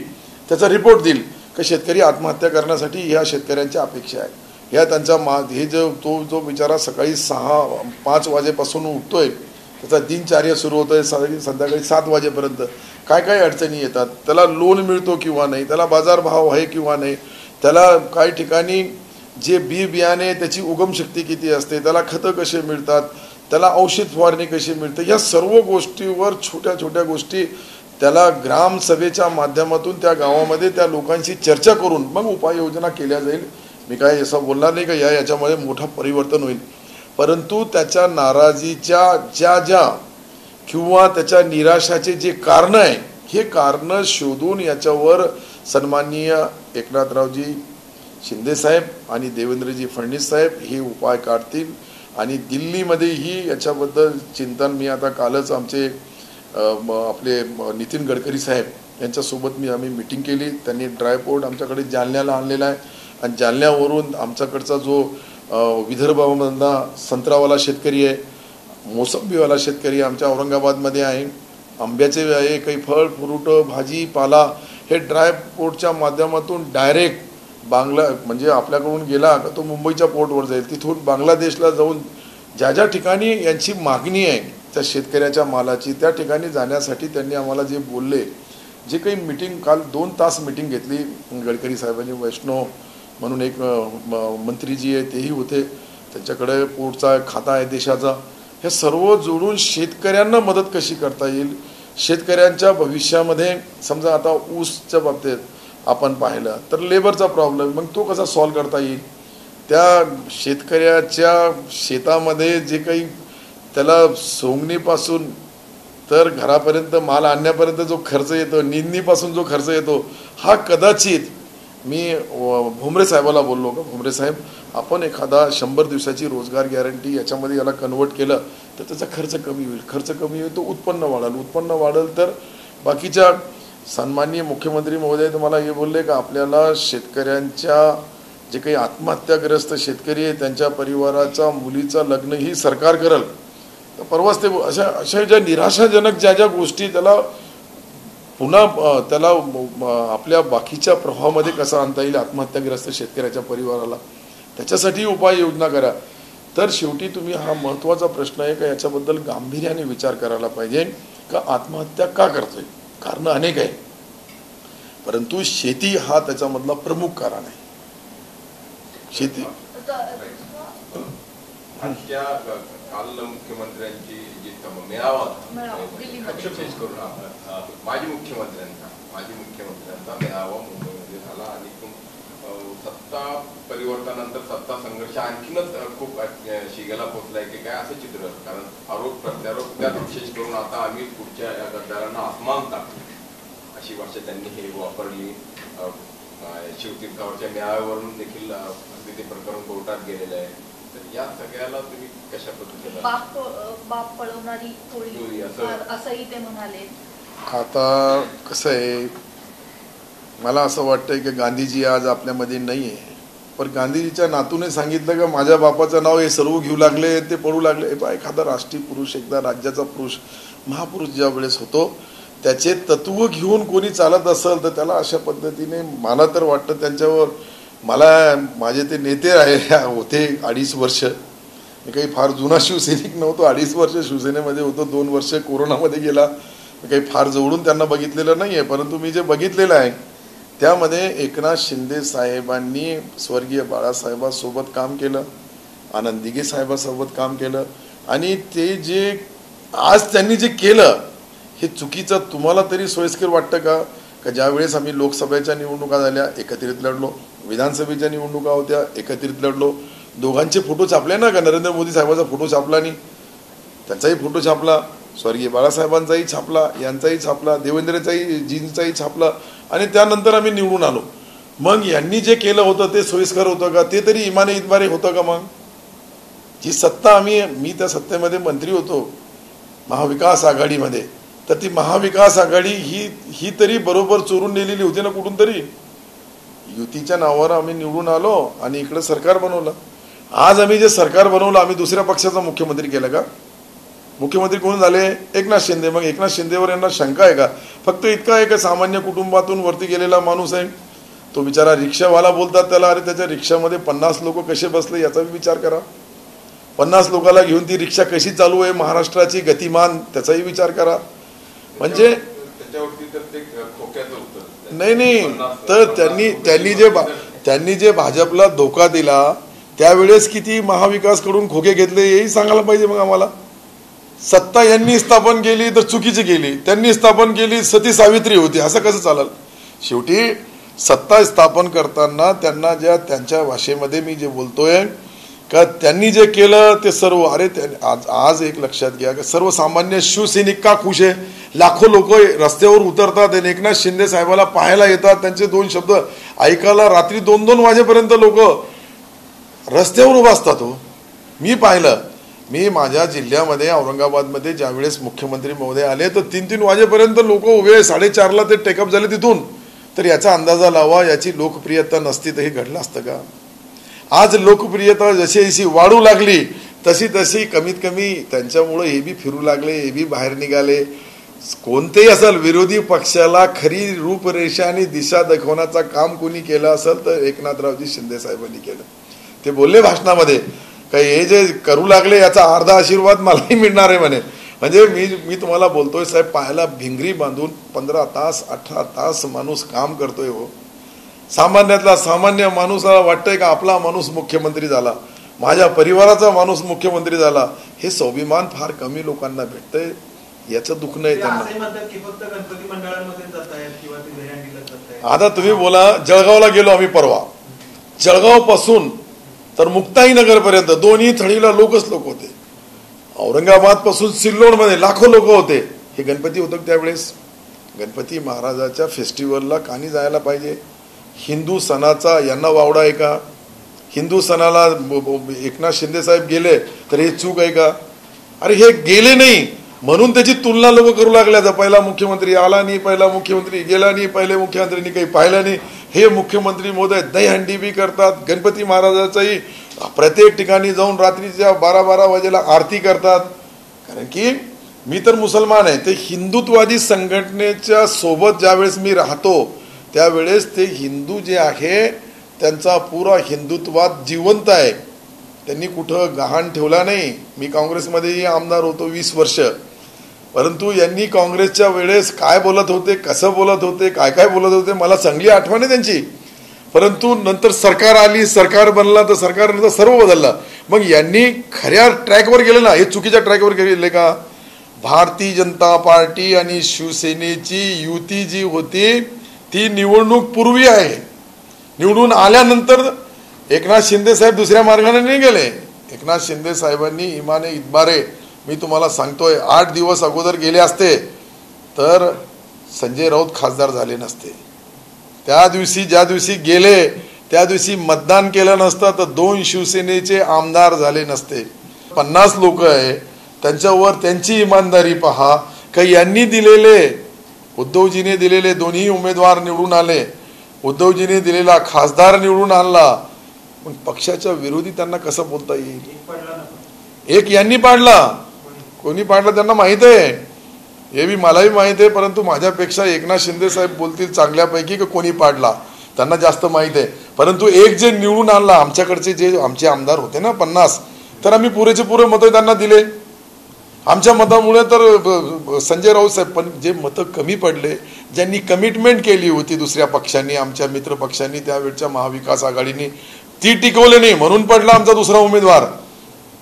[SPEAKER 1] त्याचा रिपोर्ट देईल की शेतकरी आत्महत्या करण्यासाठी ह्या शेतकऱ्यांच्या अपेक्षा आहे. ह्या त्यांचा हे जो बिचारा सकाळी 6-5 वाजेपासून उठतोय, त्याचा दिनचर्या सुरू होतोय संध्याकाळी 7 वाजेपर्यंत, काय काय अडचणी येतात, त्याला लोन मिळतो किंवा नाही, त्याला बाजारभाव आहे किंवा नाही, त्याला काही ठिकाणी जे बियाणे त्याची उगमशक्ती किती असते, त्याला खतं कसे मिळतात, त्याला औषध फवारणी कशी मिळते, या सर्व गोष्टीवर छोट्या छोट्या गोष्टी त्याला ग्रामसभेच्या माध्यमातून त्या गावामध्ये त्या लोकांशी चर्चा करून मग उपाययोजना केल्या जाईल. मी काय असं बोलणार नाही का याच्यामध्ये मोठं परिवर्तन होईल, परंतु त्याच्या नाराजीच्या ज्या किंवा त्याच्या निराशाचे जे कारण आहे, हे कारण शोधून याच्यावर सन्माननीय एकनाथरावजी शिंदे साहेब आणि देवेंद्रजी फडणवीस साहेब हे उपाय काढतील आणि दिल्लीमध्येही याच्याबद्दल चिंतन, मी आता कालच आमचे आपले नितीन गडकरी साहेब यांच्यासोबत आम्ही मीटिंग केली. त्यांनी ड्रायपोर्ट आमच्याकडे जालन्याला आणलेला आहे आणि जालन्यावरून आमच्याकडचा जो विदर्भामधला संत्रावाला शेतकरी आहे, मोसंबीवाला शेतकरी आमच्या औरंगाबादमध्ये आहे, आंब्याचे आहे, काही फळ फ्रूट भाजीपाला हे ड्रायपोर्टच्या माध्यमातून डायरेक्ट म्हणजे आपल्याकडून गेला का तो मुंबईच्या पोर्टवर जाईल, तिथून बांगलादेशला जाऊन ज्या ठिकाणी यांची मागणी आहे त्या शेतकऱ्याच्या मालाची, त्या ठिकाणी जाण्यासाठी त्यांनी आम्हाला जे बोलले, जे काही मीटिंग, काल 2 तास मीटिंग घेतली गडकरी साहेबांनी. वैष्णव म्हणून एक मंत्रीजी आहे तेही होते, त्यांच्याकडे पोर्टचा खाता आहे देशाचा. हे सर्व जोडून शेतकऱ्यांना मदत कशी करता येईल, शेतकऱ्यांच्या भविष्यामध्ये समजा आता ऊसच्या बाबतीत आपण पाहिलं तर लेबरचा प्रॉब्लेम, मग तो कसा सॉल्व करता येईल, त्या शेतकऱ्याच्या शेतामध्ये जे काही त्याला सोंगणीपासून तर घरापर्यंत माल आणण्यापर्यंत जो खर्च येतो, निंदणीपासून जो खर्च येतो, हा कदाचित मी भुमरे साहेबाला बोललो का भुमरे साहेब आपण एखादा 100 दिवसाची रोजगार गॅरंटी याच्यामध्ये याला कन्वर्ट केलं तर त्याचा खर्च कमी होईल, खर्च कमी होईल तो उत्पन्न वाढेल तर बाकीच्या सन्माननीय मुख्यमंत्री महोदय तुम्हाला हे बोलले का आपल्याला शेतकऱ्यांच्या जे काही आत्महत्याग्रस्त शेतकरी आहे त्यांच्या परिवाराचा मुलीचं लग्नही सरकार करेल. तर परवाच ते अशा ज्या निराशाजनक ज्या गोष्टी त्याला पुन्हा त्याला आपल्या बाकीच्या प्रवाहामध्ये कसा आणता येईल आत्महत्याग्रस्त शेतकऱ्याच्या परिवाराला, त्याच्यासाठी उपाययोजना करा. तर शेवटी तुम्ही हा महत्त्वाचा प्रश्न आहे का याच्याबद्दल गांभीर्याने विचार करायला पाहिजे का आत्महत्या का करतोय. कारण अनेक आहे, परंतु शेती हा त्याच्यामधला प्रमुख कारण आहे. शेती
[SPEAKER 3] काल मुख्यमंत्र्यांची जी मेळावा माजी मुख्यमंत्र्यांचा मेळावा मुंबईमध्ये झाला आणि सत्ता परिवर्तनानंतर सत्ता संघर्ष आणखीनच खूप शिगेला पोहोचलाय की काय असं चित्र, कारण आरोप प्रत्यारोप त्यात विशेष करून आता आम्ही पुढच्या गद्दारांना अपमान टाकतो अशी भाषा त्यांनी हे वापरली. शिवतीर्थावरच्या मेळाव्यावरून देखील ते प्रकरण कोर्टात गेलेलं आहे. तर या सगळ्याला तुम्ही कशा पद्धतीने
[SPEAKER 5] बाप पळवणारी टोळी असंही ते म्हणाले.
[SPEAKER 1] आता कसं आहे, मला असं वाटतंय की गांधीजी आज आपल्यामध्ये नाही आहे, पण गांधीजीच्या नातूने सांगितलं का माझ्या बापाचं नाव हे सर्व घेऊ लागले, ते पळू लागले. एखादा राष्ट्रीय पुरुष, एकदा राज्याचा पुरुष, महापुरुष ज्या वेळेस होतो त्याचे तत्व घेऊन कोणी चालत असेल तर त्याला अशा पद्धतीने, मला तर वाटतं त्यांच्यावर, मला माझे ते नेते होते 2.5 वर्ष, मी काही फार जुना शिवसैनिक नव्हतो, 2.5 वर्ष शिवसेनेमध्ये होतो, 2 वर्ष कोरोनामध्ये गेला, मी काही फार जवळून त्यांना बघितलेलं नाही आहे, परंतु मी जे बघितलेलं आहे त्यामध्ये एकनाथ शिंदे साहेबांनी स्वर्गीय बाळासाहेबांसोबत काम केलं, आनंद दिघे साहेबांसोबत काम केलं, आणि ते जे आज त्यांनी जे केलं हे चुकीचं तुम्हाला तरी सोयीस्कर वाटतं का ज्यावेळेस आम्ही लोकसभेच्या निवडणुका झाल्या एकत्रित लढलो, विधानसभेच्या निवडणुका होत्या एकत्रित लढलो, दोघांचे फोटो छापले ना का, नरेंद्र मोदी साहेबांचा फोटो छापला नाही, त्याचाही फोटो छापला, स्वर्गीय बाळासाहेबांचाही छापला, यांचाही छापला, देवेंद्रजींचाही छापला, आणि त्यानंतर आम्ही निवडून आलो. मग यांनी जे केलं होतं ते सोयीस्कर होतं का, ते तरी इमाने इतबारे होतं का? मग जी सत्ता मी त्या सत्तेमध्ये मंत्री होतो महाविकास आघाडीमध्ये, तर ती महाविकास आघाडी ही तरी बरोबर चोरून नेलेली होती ना कुठून तरी. युतीच्या नावावर आम्ही निवडून आलो आणि इकडं सरकार बनवलं. आज आम्ही जे सरकार बनवलं आम्ही दुसऱ्या पक्षाचा मुख्यमंत्री केलं का? मुख्यमंत्री कोण झाले? एकनाथ शिंदे. मग एकनाथ शिंदेवर यांना शंका आहे का? फक्त इतका आहे का सामान्य कुटुंबातून वरती गेलेला माणूस आहे तो, बिचारा रिक्षावाला बोलतात त्याला, अरे त्याच्या रिक्षामध्ये 50 लोक कसे बसले याचा विचार करा. 50 लोकांना घेऊन ती रिक्षा कशी चालू आहे महाराष्ट्राची गतिमान त्याचाही विचार करा. म्हणजे
[SPEAKER 3] त्याच्यावरती तर ते खोक्याचं उत्तर
[SPEAKER 1] नाही तर त्यांनी जे भाजपला धोका दिला त्यावेळेस किती महाविकासकडून खोके घेतले हेही सांगायला पाहिजे. मग आम्हाला सत्ता यांनी स्थापन केली तर चुकीची केली, त्यांनी स्थापन केली सती सावित्री होती, असं कसं चालेल? शेवटी सत्ता स्थापन करताना त्यांना त्यांच्या भाषेमध्ये मी जे बोलतोय का त्यांनी जे केलं ते सर्व, अरे आज एक लक्षात घ्या की सर्वसामान्य शिवसैनिक का खुश आहे? लाखो लोक रस्त्यावर उतरतात, एकनाथ शिंदे साहेबाला पाहायला येतात, त्यांचे 2 शब्द ऐकायला रात्री 2-2 वाजेपर्यंत लोक रस्त्यावर उभा असतात. हो, मी पाहिलं. मी माझ्या जिल्ह्यामध्ये औरंगाबादमध्ये ज्यावेळेस मुख्यमंत्री महोदय आले तर 3-3 वाजेपर्यंत लोक उभे, 4:30ला ते टेकअप झाले तिथून. तर याचा अंदाजा लावा, याची लोकप्रियता नसती तर हे घडलं असतं का? आज लोकप्रियता जशी जशी वाढू लागली तशी कमीत कमी त्यांच्यामुळे हे बी फिरू लागले, हे बी बाहेर निघाले. कोणतेही असेल विरोधी पक्षाला खरी रूपरेषा आणि दिशा दाखवण्याचं काम कोणी केलं असेल तर एकनाथरावजी शिंदे साहेबांनी केलं. ते बोलले भाषणामध्ये काही हे जे करू लागले याचा अर्धा आशीर्वाद मलाही मिळणार आहे म्हणे. म्हणजे मी तुम्हाला बोलतोय साहेब, पायाला भिंगरी बांधून 15 तास 18 तास माणूस काम करतोय. हो, सामान्यातला सामान्य माणूसाला वाटतंय का आपला माणूस मुख्यमंत्री झाला, माझ्या परिवाराचा माणूस मुख्यमंत्री झाला. हे स्वाभिमान फार कमी लोकांना भेटतंय, याचं दुःख नाही त्यांना. आता तुम्ही बोला, जळगावला गेलो आम्ही परवा, जळगाव पासून तर मुक्ताईनगर पर्यंत दोन्ही थडीला लोकच लोक होते. औरंगाबाद पासून सिल्लोड मध्ये लाखो लोक होते. हे गणपती होतं त्यावेळेस. गणपती महाराजाच्या फेस्टिवलला कानी जायला पाहिजे. हिंदू सणाचा यांना वावडा आहे का? हिंदू सणाला एकनाथ शिंदे साहेब गेले तर हे चूक आहे का? अरे हे गेले नाही म्हणून त्याची तुलना लोक करू लागल्या. पहिला मुख्यमंत्री आला नाही, पहिला मुख्यमंत्री गेला नाही, पहिले मुख्यमंत्र्यांनी काही पाहिलं नाही. हे मुख्यमंत्री महोदय दहीहंडी बी करतात, गणपती महाराजाचाही प्रत्येक ठिकाणी जाऊन रात्रीच्या 12-12 वाजेला आरती करतात. कारण की मी तर मुसलमान आहे, ते हिंदुत्ववादी संघटनेच्या सोबत ज्यावेळेस मी राहतो त्यावेळेस ते हिंदू जे आहे त्यांचा पुरा हिंदुत्वाद जिवंत आहे. त्यांनी कुठं गहाण ठेवला नाही. मी काँग्रेसमध्येही आमदार होतो 20 वर्ष, परंतु यांनी काँग्रेसच्या वेळेस काय बोलत होते, कसं बोलत होते, काय काय बोलत होते मला चांगली आठवण आहे त्यांची. परंतु नंतर सरकार आली, सरकार बनला तर सरकारनंतर सर्व बदललं. मग यांनी खऱ्या ट्रॅकवर गेले ना, हे चुकीच्या ट्रॅकवर गेले का? भारतीय जनता पार्टी आणि शिवसेनेची युती जी होती ती निवडणूक पूर्वी आहे. निवडून आल्यानंतर एकनाथ शिंदे साहेब दुसऱ्या मार्गाने नाही गेले. एकनाथ शिंदे साहेबांनी इमाने इतबारे, मी तुम्हाला सांगतोय 8 दिवस अगोदर गेले असते तर संजय राऊत खासदार झाले नसते. त्या दिवशी ज्या दिवशी गेले त्या दिवशी मतदान केलं नसतं तर 2 शिवसेनेचे आमदार झाले नसते. 50 लोक आहे त्यांच्यावर त्यांची इमानदारी पहा. का यांनी दिलेले, उद्धवजीने दिलेले दोन्ही उमेदवार निवडून आले, उद्धवजीने दिलेला खासदार निवडून आणला, पण पक्षाच्या विरोधी त्यांना कसं बोलता येईल? एक यांनी पाडला, कोणी पाडला त्यांना माहित आहे. हे बी मलाही माहीत आहे, परंतु माझ्यापेक्षा एकनाथ शिंदे साहेब बोलतील चांगल्यापैकी की कोणी पाडला, त्यांना जास्त माहीत आहे. परंतु एक जे निवडून आणला, आमच्याकडचे जे आमचे आमदार होते ना 50, तर आम्ही पुरेचे पुरे मतं त्यांना दिले. आमच्या मतामुळे तर संजय राऊत साहेब, पण जे मतं कमी पडले, ज्यांनी कमिटमेंट केली होती दुसऱ्या पक्षांनी, आमच्या मित्र पक्षांनी, त्यावेळच्या महाविकास आघाडीने ती टिकवले नाही, म्हणून पडला आमचा दुसरा उमेदवार.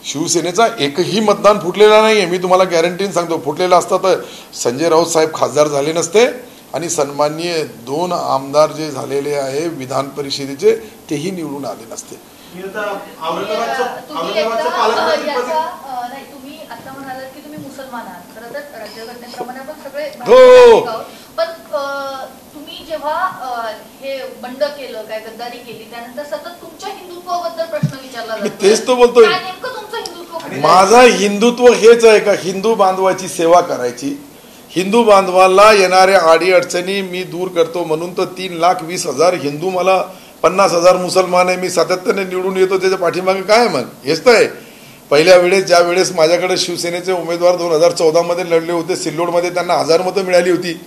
[SPEAKER 1] शिवसेनेचा एकही मतदान फुटलेला नाहीये, मी तुम्हाला गॅरंटीने सांगतो. फुटलेला असता तर संजय राऊत साहेब खासदार झाले नसते आणि सन्माननीय 2 आमदार जे झालेले आहे विधान परिषदेचे तेही निवडून आले नसते.
[SPEAKER 2] मी आता औरंगाबादचं पालकमंत्री
[SPEAKER 5] नाही, तुम्ही आता म्हणालात की तुम्ही मुसलमान आहात. खरं तर राज्यघटनेप्रमाणे आपण सगळे
[SPEAKER 1] हो.
[SPEAKER 5] पण तुम्ही जेव्हा हे बंड केलं, काय गद्दारी केली, त्यानंतर सतत तुमच्या हिंदुत्वाबद्दल प्रश्न विचारला जातो.
[SPEAKER 1] तेच तो बोलतोय,
[SPEAKER 5] नेमकं तुमचं हिंदुत्व.
[SPEAKER 1] माझा हिंदुत्व हेच आहे का हिंदू बांधवाची सेवा करायची, हिंदू बांधवाला येणाऱ्या अडी अडचणी मी दूर करतो. म्हणून तर 3,20,000 हिंदू, मला 50,000 मुसलमान आहे, मी सातत्याने निवडून येतो. त्याच्या पाठीमागे काय मग हेच तर आहे. पहिल्या वेळेस ज्या वेळेस माझ्याकडे शिवसेनेचे उमेदवार 2014 मध्ये लढले होते सिल्लोडमध्ये, त्यांना 1000 मतं मिळाली होती.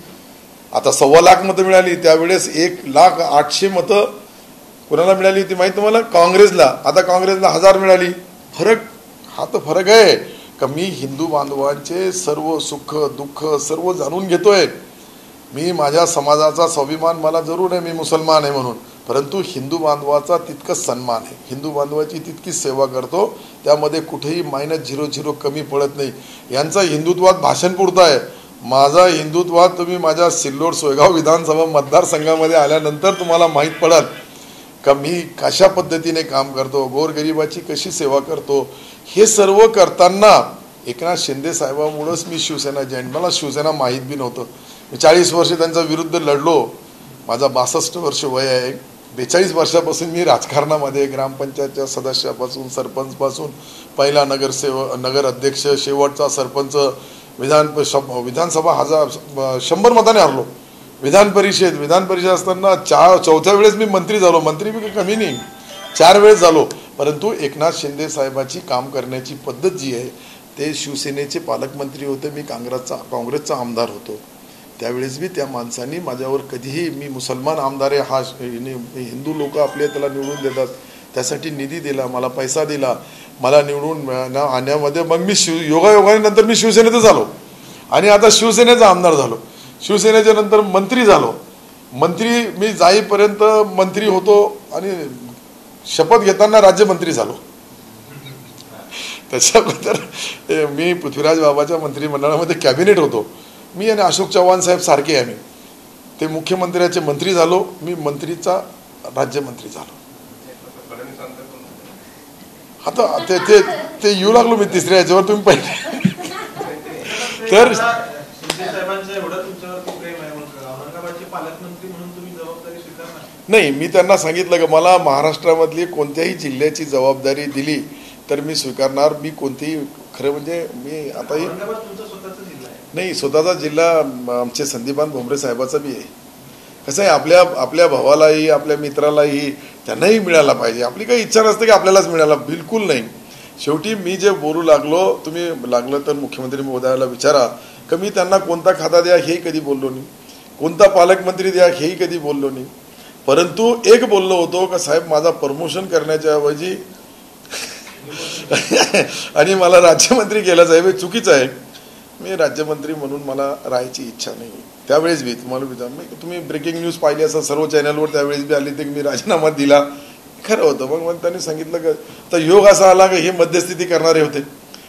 [SPEAKER 1] आता 1,25,000 मतं मिळाली. त्यावेळेस 1,08,000 मतं कोणाला मिळाली होती माहिती तुम्हाला? काँग्रेसला. आता काँग्रेसला 1000 मिळाली. फरक हा तर फरक आहे का मी हिंदू बांधवांचे सर्व सुख दुःख सर्व जाणून घेतोय. मी माझ्या समाजाचा स्वाभिमान मला जरूर आहे, मी मुसलमान आहे म्हणून, परंतु हिंदू बांधवाचा तितकंच सन्मान आहे, हिंदू बांधवाची तितकीच सेवा करतो. त्यामध्ये कुठेही -00 कमी पडत नाही. यांचा हिंदुत्वात भाषण पुरतं आहे, माझा हिंदुत्वात तुम्ही माझ्या सिल्लोड सोयगाव विधानसभा मतदारसंघामध्ये आल्यानंतर तुम्हाला माहीत पडेल का मी कशा पद्धतीने काम करतो, गोरगरिबाची कशी सेवा करतो. हे सर्व करताना एकनाथ शिंदे साहेबांमुळेच मी शिवसेना जॉईन. मला शिवसेना माहीत बी नव्हतं. मी 40 वर्ष त्यांच्या विरुद्ध लढलो. माझा 62 वर्ष वय आहे. 42 वर्षापासून मी राजकारणामध्ये, ग्रामपंचायतच्या सदस्यापासून, सरपंचपासून, पहिला नगर अध्यक्ष, शेवटचा सरपंच, विधानसभा 100 मताने हरलो. विधान परिषद असताना 4थ्या वेळेस मी मंत्री झालो. मंत्री बी कमी नाही, 4 वेळेस झालो. परंतु एकनाथ शिंदे साहेबाची काम करण्याची पद्धत जी आहे, ते शिवसेनेचे पालकमंत्री होते, मी काँग्रेसचा आमदार होतो. त्यावेळेस बी त्या माणसांनी माझ्यावर कधीही, मी मुसलमान आमदार आहे, हा हिंदू लोक आपले त्याला निवडून देतात, त्यासाठी निधी दिला, मला पैसा दिला, मला निवडून आणण्यामध्ये. मग मी योगायोगाने नंतर मी शिवसेनेतच झालो आणि आता शिवसेनेचा आमदार झालो. शिवसेनेच्या नंतर मंत्री झालो. मंत्री मी जाईपर्यंत मंत्री होतो आणि शपथ घेताना राज्यमंत्री झालो. त्याच्याबद्दल मी पृथ्वीराज बाबाच्या मंत्रिमंडळामध्ये कॅबिनेट होतो. मी आणि अशोक चव्हाण साहेब सारखे आहे. ते मुख्यमंत्र्याचे मंत्री झालो, मी मंत्रीचा राज्यमंत्री झालो. आता ते येऊ लागलो मी तिसऱ्या याच्यावर. तुम्ही पहिले तर नाही, मी त्यांना सांगितलं की मला महाराष्ट्रामधली कोणत्याही जिल्ह्याची जबाबदारी दिली तर मी स्वीकारणार. मी कोणतीही, खरं म्हणजे मी आताही नाही, स्वतःचा जिल्हा आमचे संदीपान भोमरे साहेबाचा बी आहे. कसं आहे, आपल्या भावालाही, आपल्या मित्रालाही, त्यांनाही मिळाला पाहिजे. आपली काही इच्छा नसते की आपल्यालाच मिळाला, बिलकुल नाही. शेवटी मी जे बोलू लागलो, तुम्ही लागलं तर मुख्यमंत्री महोदयाला विचारा की मी त्यांना कोणता खाता द्या हेही कधी बोललो नाही, कोणता पालकमंत्री द्या हेही कधी बोललो नाही. परंतु एक बोललो होतो का साहेब माझा प्रमोशन करण्याच्या ऐवजी आणि मला राज्यमंत्री केलं साहेब, हे चुकीचं आहे. मी राज्यमंत्री म्हणून मला राहायची इच्छा नाही. त्यावेळेस बी तुम्हाला विचार, तुम्ही ब्रेकिंग न्यूज पाहिली असं सर्व चॅनलवर त्यावेळेस बी आली ते मी राजीनामा दिला, खरं होतं. मग त्यांनी सांगितलं का तर योग असा आला का हे मध्यस्थिती करणारे होते,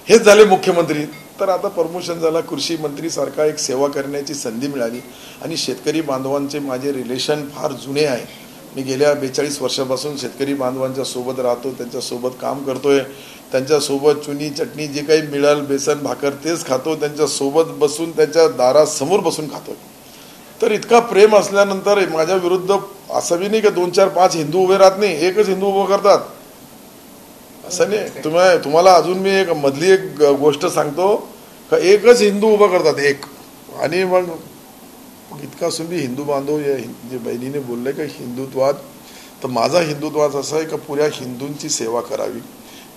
[SPEAKER 1] हेच झाले मुख्यमंत्री. तर आता प्रमोशन झाला, कृषी मंत्री सारखा एक सेवा करण्याची संधी मिळाली. आणि शेतकरी बांधवांचे माझे रिलेशन फार जुने आहे. मी गेल्या 42 वर्षापासून शेतकरी बांधवांच्या सोबत राहतो, त्यांच्यासोबत काम करतोय, त्यांच्यासोबत चुनी चटणी जे काही मिळाल, बेसन भाकर तेच खातो, त्यांच्यासोबत बसून त्यांच्या दारासमोर बसून खातो. तर इतका प्रेम असल्यानंतर माझ्या विरुद्ध असं बी नाही का 2, 4, 5 हिंदू उभे राहत नाही, एकच हिंदू उभं करतात असं नाही. तुम्हाला अजून मी एक मधली एक गोष्ट सांगतो का एकच हिंदू उभं करतात, एक. आणि मग इतका सुंबी हिंदू बांधव या जे बहिणीने बोलले का हिंदुत्वात, तर माझा हिंदुत्वात असं आहे का पुऱ्या हिंदूंची सेवा करावी,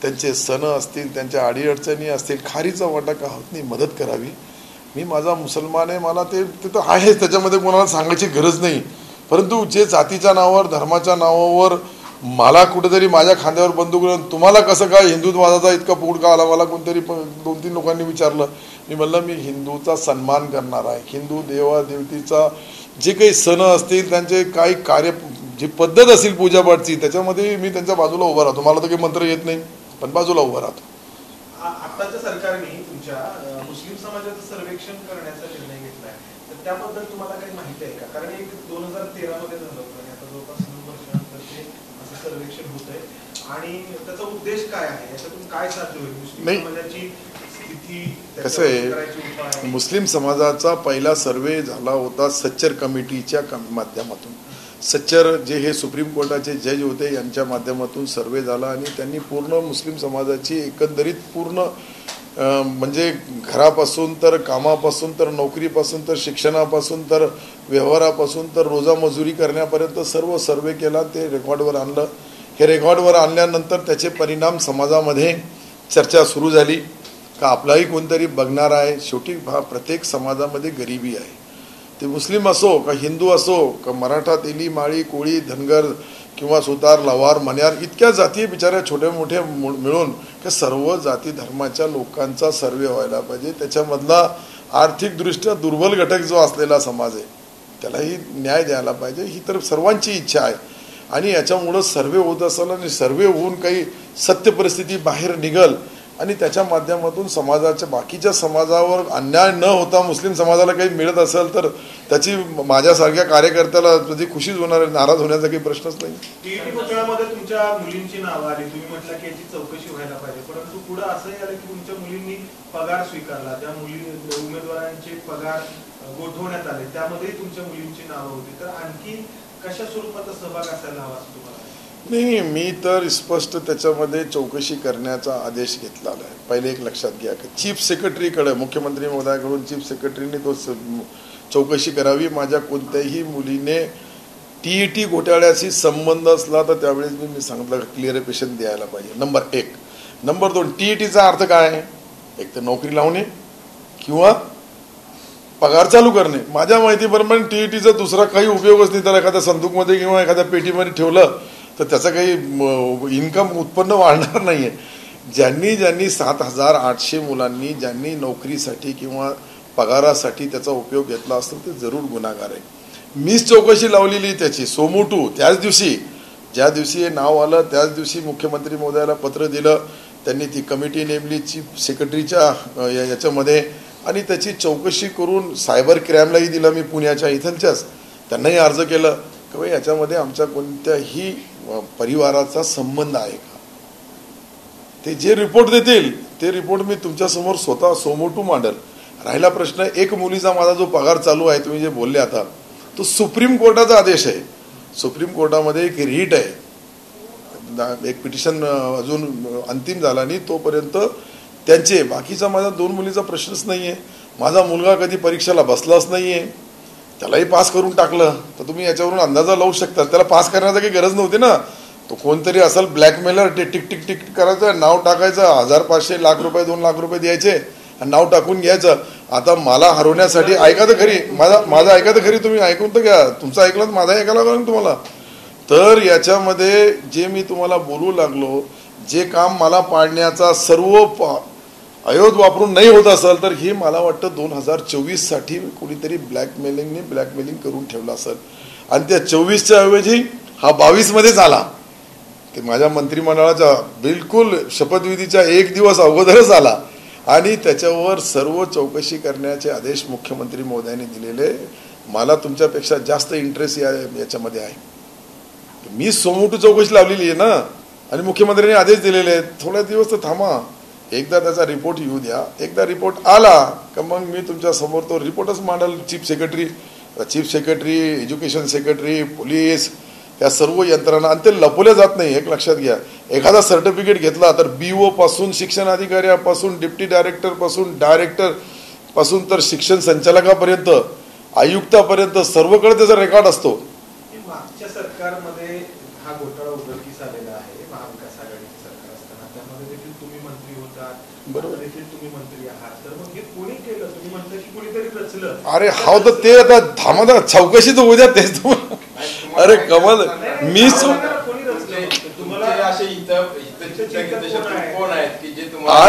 [SPEAKER 1] त्यांचे सण असतील, त्यांच्या अडीअडचणी असतील, खारीचा वाटा का होत नाही मदत करावी. मी माझा मुसलमान आहे, मला ते तर आहे, त्याच्यामध्ये कोणाला सांगायची गरज नाही. परंतु जे जातीच्या नावावर धर्माच्या नावावर मला कुठेतरी माझ्या खांद्यावर बंदूक लावून तुम्हाला कसं काय हिंदुत्वाचा इतका पोट का आला, मला कोणतरी 2-3 लोकांनी विचारलं. मी म्हणलं मी हिंदूचा सन्मान करणार आहे. हिंदू देवादेवतीचा जे काही सण असतील त्यांचे काही कार्य जी पद्धत असेल पूजापाठची त्याच्यामध्ये मी त्यांच्या बाजूला उभा राहतो. मला तर काही मंत्र येत नाही पण बाजूला उभा राहतो.
[SPEAKER 2] आताच्या सरकारने तुमच्या मुस्लिम समाजाचं सर्वेक्षण करण्याचा निर्णय घेतलाय, तर त्याबद्दल तुम्हाला काही माहिती आहे का? कारण एक 2013 मध्ये झालं होतं आणि आता जवळपास 9 वर्षानंतर ते असं सर्वेक्षण होत आहे. आणि त्याचा उद्देश काय आहे, याच्यातून काय साध्य होईल? मुस्लिम समाजाची स्थिती
[SPEAKER 1] कसं आहे, मुस्लिम समाजाचा पहिला सर्वे झाला होता सच्चर कमिटीच्या माध्यमातून. सच्चर जे हे सुप्रीम कोर्टाचे जज होते यांच्या माध्यमातून सर्वे झाला आणि त्यांनी पूर्ण मुस्लिम समाजाची एकंदरीत पूर्ण म्हणजे घरापासून तर कामापासून तर नोकरीपासून तर शिक्षणापासून तर व्यवहारापासून तर रोजा मजुरी करण्यापर्यंत सर्व सर्वे केला. ते रेकॉर्डवर आणलं. हे रेकॉर्डवर आणल्यानंतर त्याचे परिणाम समाजामध्ये चर्चा सुरू झाली का आपलाही कोणतरी बघणार आहे. शेवटी प्रत्येक समाजामध्ये गरिबी आहे. ते मुस्लिम असो का हिंदू असो का मराठा तेली माळी कोळी धनगर किंवा सुतार लवार मण्यार इतक्या जाती बिचाऱ्या छोट्या मोठ्या मिळून का सर्व जाती धर्माच्या लोकांचा सर्वे व्हायला पाहिजे. त्याच्यामधला आर्थिकदृष्ट्या दुर्बल घटक जो असलेला समाज आहे त्यालाही न्याय द्यायला पाहिजे, ही तर सर्वांची इच्छा आहे. आणि याच्यामुळं सर्वे होत असेल आणि सर्वे होऊन काही सत्य परिस्थिती बाहेर निघल आणि त्याच्या माध्यमातून समाजाच्या बाकीच्या समाजावर अन्याय न होता मुस्लिम समाजाला काही मिळत असेल तर त्याची माझ्यासारख्या कार्यकर्त्याला त्याची खुशीच होणार आहे. नाराज होण्याचा काही प्रश्नच नाही.
[SPEAKER 2] टीईटी घोटाळ्यामध्ये तुमच्या मुलींची नावं आली, तुम्ही म्हटलं की याची चौकशी व्हायला पाहिजे, परंतु पुढे असंही आलं की तुमच्या मुलींनी पगार स्वीकारला, त्या उमेदवारांचे पगार गोठवण्यात आले, त्यामध्ये तुमच्या मुलींची नावं होती. तर आणखी कशा स्वरूपाचा सहभाग असायला हवा असं तुम्हाला?
[SPEAKER 1] नाही, मी तर स्पष्ट त्याच्यामध्ये चौकशी करण्याचा आदेश घेतला आहे. पहिले एक लक्षात घ्या की चीफ सेक्रेटरीकडे मुख्यमंत्री महोदयाकडून चीफ सेक्रेटरीने तो चौकशी करावी. माझ्या कोणत्याही मुलीने टीईटी घोटाळ्याशी संबंध असला तर त्यावेळेस मी सांगितलं क्लिअरिफिकेशन द्यायला पाहिजे. नंबर 1. नंबर 2, टीईटीचा अर्थ काय आहे? एक तर नोकरी लावणे किंवा पगार चालू करणे. माझ्या माहितीप्रमाणे टीईटीचा दुसरा काही उपयोगच नाही. त्याला एखाद्या संदूकमध्ये किंवा एखाद्या पेटीमध्ये ठेवलं तर त्याचं काही इन्कम उत्पन्न वाढणार नाही आहे. ज्यांनी 7,800 मुलांनी ज्यांनी नोकरीसाठी किंवा पगारासाठी त्याचा उपयोग घेतला असेल ते जरूर गुन्हेगार आहे. मीच चौकशी लावलेली त्याची सोमोटू. त्याच दिवशी ज्या दिवशी हे नाव आलं त्याच दिवशी मुख्यमंत्री महोदयाला पत्र दिलं. त्यांनी ती कमिटी नेमली चीफ सेक्रेटरीच्या याच्यामध्ये आणि त्याची चौकशी करून सायबर क्राईमलाही दिलं. मी पुण्याच्या इथलच्याच त्यांनाही अर्ज केलं की बाई याच्यामध्ये आमच्या कोणत्याही परिवाराचा संबंध आहे का. ते जे रिपोर्ट देतील ते रिपोर्ट मी तुमच्यासमोर स्वतः सोमोटू मांडल. राहिला प्रश्न एक मुलीचा माझा जो पगार चालू आहे तुम्ही जे बोलले आता तो सुप्रीम कोर्टाचा आदेश आहे. सुप्रीम कोर्टामध्ये एक रीट आहे, एक पिटिशन अजून अंतिम झाला नाही तोपर्यंत त्यांचे बाकीचा माझा 2 मुलीचा प्रश्नच नाही आहे. माझा मुलगा कधी परीक्षेला बसलाच नाही आहे, त्यालाही पास करून टाकलं. तर तुम्ही याच्यावरून अंदाजा लावू शकता त्याला पास करण्याची काही गरज नव्हती ना. तो कोणतरी असेल ब्लॅकमेलर टिक टिक टिक करायचं, नाव टाकायचं, 1,500 लाख रुपये 2 लाख रुपये द्यायचे आणि नाव टाकून घ्यायचं. आता मला हरवण्यासाठी ऐका तर खरी, माझं ऐका तर खरी, तुम्ही ऐकून तर घ्या. तुमचं ऐकलं तर माझा ऐकायला लागलं तुम्हाला. तर याच्यामध्ये जे मी तुम्हाला बोलू लागलो जे काम मला पाडण्याचा सर्व अयोध वापरून नाही होत असेल तर हे मला वाटतं 2024 साठी कोणीतरी ब्लॅकमेलिंग करून ठेवलं असेल आणि त्या 24च्या ऐवजी हा 22 मध्येच आला की माझ्या मंत्रिमंडळाच्या बिलकुल शपथविधीच्या 1 दिवस अगोदरच आला आणि त्याच्यावर सर्व चौकशी करण्याचे आदेश मुख्यमंत्री महोदयांनी दिलेले. मला तुमच्यापेक्षा जास्त इंटरेस्ट याच्यामध्ये आहे. मी सोमोटू चौकशी लावलेली आहे ना आणि मुख्यमंत्र्यांनी आदेश दिलेले आहेत. थोड्या दिवस तर थांबा, एकदा त्याचा रिपोर्ट येऊ द्या. एकदा रिपोर्ट आला का मग मी तुमच्या समोर तो रिपोर्टच मांडल. Chief secretary education secretary police या सर्व यंत्रणा आणि ते लपवल्या जात नाही. एक लक्षात घ्या, एखादा सर्टिफिकेट घेतला तर BO पासून शिक्षण अधिकाऱ्यापासून डिप्टी डायरेक्टर पासून डायरेक्टर पासून तर शिक्षण संचालकापर्यंत आयुक्तापर्यंत सर्वकडे त्याचा रेकॉर्ड असतो.
[SPEAKER 2] मागच्या सरकारमध्ये हा घोटाळा उघडकीस आलेला आहे. महाविकास आघाडीचे सरकार असताना त्यामध्ये देखील तुम्ही मंत्री होतात,
[SPEAKER 1] बरोबर.
[SPEAKER 2] देखील तुम्ही मंत्री आहात, तर मग हे कोणी केलं? तुम्ही म्हणता की कोणीतरी रचलं.
[SPEAKER 1] अरे हाव तर ते आता थांबा चौकशी तर उद्या तेच अरे कमाल मी
[SPEAKER 2] कोणी रचलं? तुम्हाला
[SPEAKER 3] असे कोण आहेत की जे तुम्हाला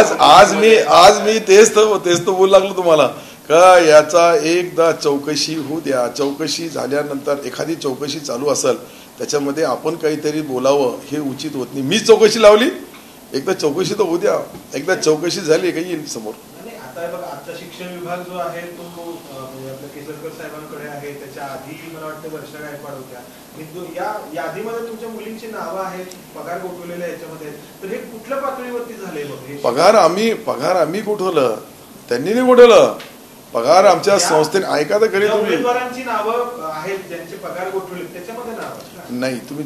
[SPEAKER 1] आज मी तेच तर बोलू लागलो तुम्हाला का याचा एकदा चौकशी होऊ द्या. चौकशी झाल्यानंतर एखादी चौकशी चालू असेल त्याच्यामध्ये आपण काहीतरी बोलावं हे उचित होत नाही. मीच चौकशी लावली, एकदा चौकशी तर होऊ द्या. एकदा चौकशी झाली का येईल समोर.
[SPEAKER 2] आता बघा, आजचा शिक्षण विभाग जो आहे तो म्हणजे आपल्या केसरकर साहेबांकडे आहे. त्याच्या आधी मला वाटतं वर्षा गायकवाड होत्या. या यादीमध्ये तुमच्या मुलींची नावं आहेत, पगार गोठवलेल्या याच्यामध्ये, तर हे कुठल्या पातळीवरती झाले?
[SPEAKER 1] पगार आम्ही गोठवलं, त्यांनी नाही गोठवलं. पगार आमच्या संस्थेने ऐका तर खरी तुम्ही
[SPEAKER 2] उमेदवारांची नावं आहेत ज्यांचे पगार गोठवले त्याच्यामध्ये नाव
[SPEAKER 1] नाही. तुम्ही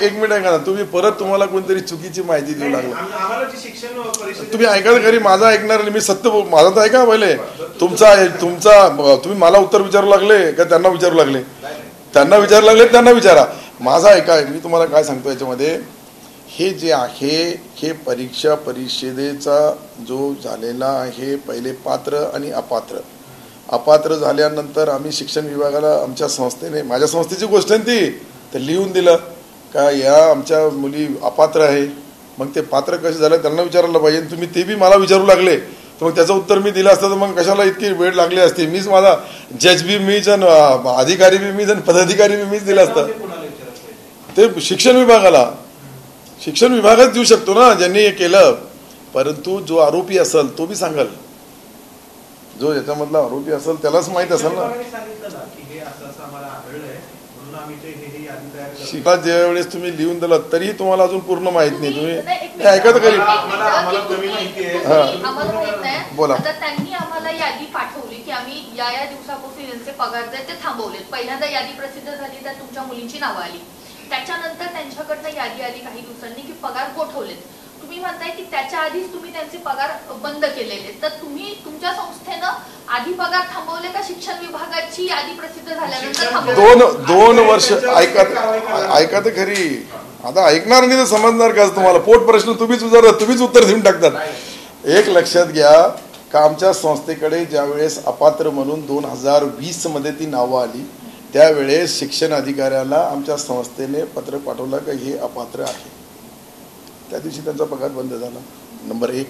[SPEAKER 1] एक मिनिट ऐका ना. तुम्ही परत तुम्हाला कोणतरी चुकीची माहिती देऊ लागला.
[SPEAKER 2] आम्हाला जी शिक्षण परिषद
[SPEAKER 1] तुम्ही ऐका तर खरी, माझा ऐकणार नाही. मी सत्य माझा तर ऐका पहिले. तुमचा तुम्ही मला उत्तर विचारू लागले का त्यांना विचारू लागले? त्यांना विचारू लागले, त्यांना विचारा. माझा ऐका, मी तुम्हाला काय सांगतो याच्यामध्ये, हे जे आहे हे परीक्षा परिषदेचा जो झालेला आहे, पहिले पात्र आणि अपात्र झाल्यानंतर आम्ही शिक्षण विभागाला आमच्या संस्थेने, माझ्या संस्थेची गोष्ट आहे ती, तर लिहून दिलं का या आमच्या मुली अपात्र आहे. मग ते पात्र कसे झालं त्यांना विचारायला पाहिजे. तुम्ही ते बी मला विचारू लागले तर मग त्याचं उत्तर मी दिलं असतं तर मग कशाला इतकी वेळ लागली असती. मीच माझा जज बी मीच, अधिकारी बी मीच, पदाधिकारी बी मीच दिलं असतं. ते शिक्षण विभागच देऊ शकतो ना ज्यांनी हे केलं. परंतु जो आरोपी असेल तो बी सांगाल, जो याच्यामधला आरोपी असेल त्यालाच माहित असेल ना. शिका ज्यावेळेस तुम्ही लिहून दिलं तरी तुम्हाला अजून पूर्ण माहित नाही. तुम्ही ऐकत करी बोला.
[SPEAKER 5] त्यांनी आम्हाला यादी पाठवली की आम्ही या दिवसापासून यांचे पगार ते थांबवलेत. पहिल्यांदा यादी प्रसिद्ध झाली तर तुमच्या मुलींची नावं आली. त्याच्यानंतर त्यांच्याकडनं यादी आली काही दिवसांनी की पगार गोठवलेत. तुम्ही म्हणताय की त्याच्या आधीच तुम्ही त्यांचे पगार बंद केलेले, तर तुम्ही तुमच्या संस्थेनं आधी पगार थांबवले का शिक्षण विभागाची यादी प्रसिद्ध झाल्यानंतर?
[SPEAKER 1] दोन वर्ष ऐका तर खरी. आता ऐकणार नाही तर समजणार का तुम्हाला? पोट प्रश्न तुम्हीच उत्तर देऊन टाकतात. एक लक्षात घ्या का आमच्या संस्थेकडे ज्यावेळेस अपात्र म्हणून 2020 मध्ये ती नावं आली त्यावेळेस शिक्षण अधिकाऱ्याला आमच्या संस्थेने पत्र पाठवलं का हे अपात्र आहे. त्या दिवशी त्यांचा पगार बंद झाला. नंबर 1.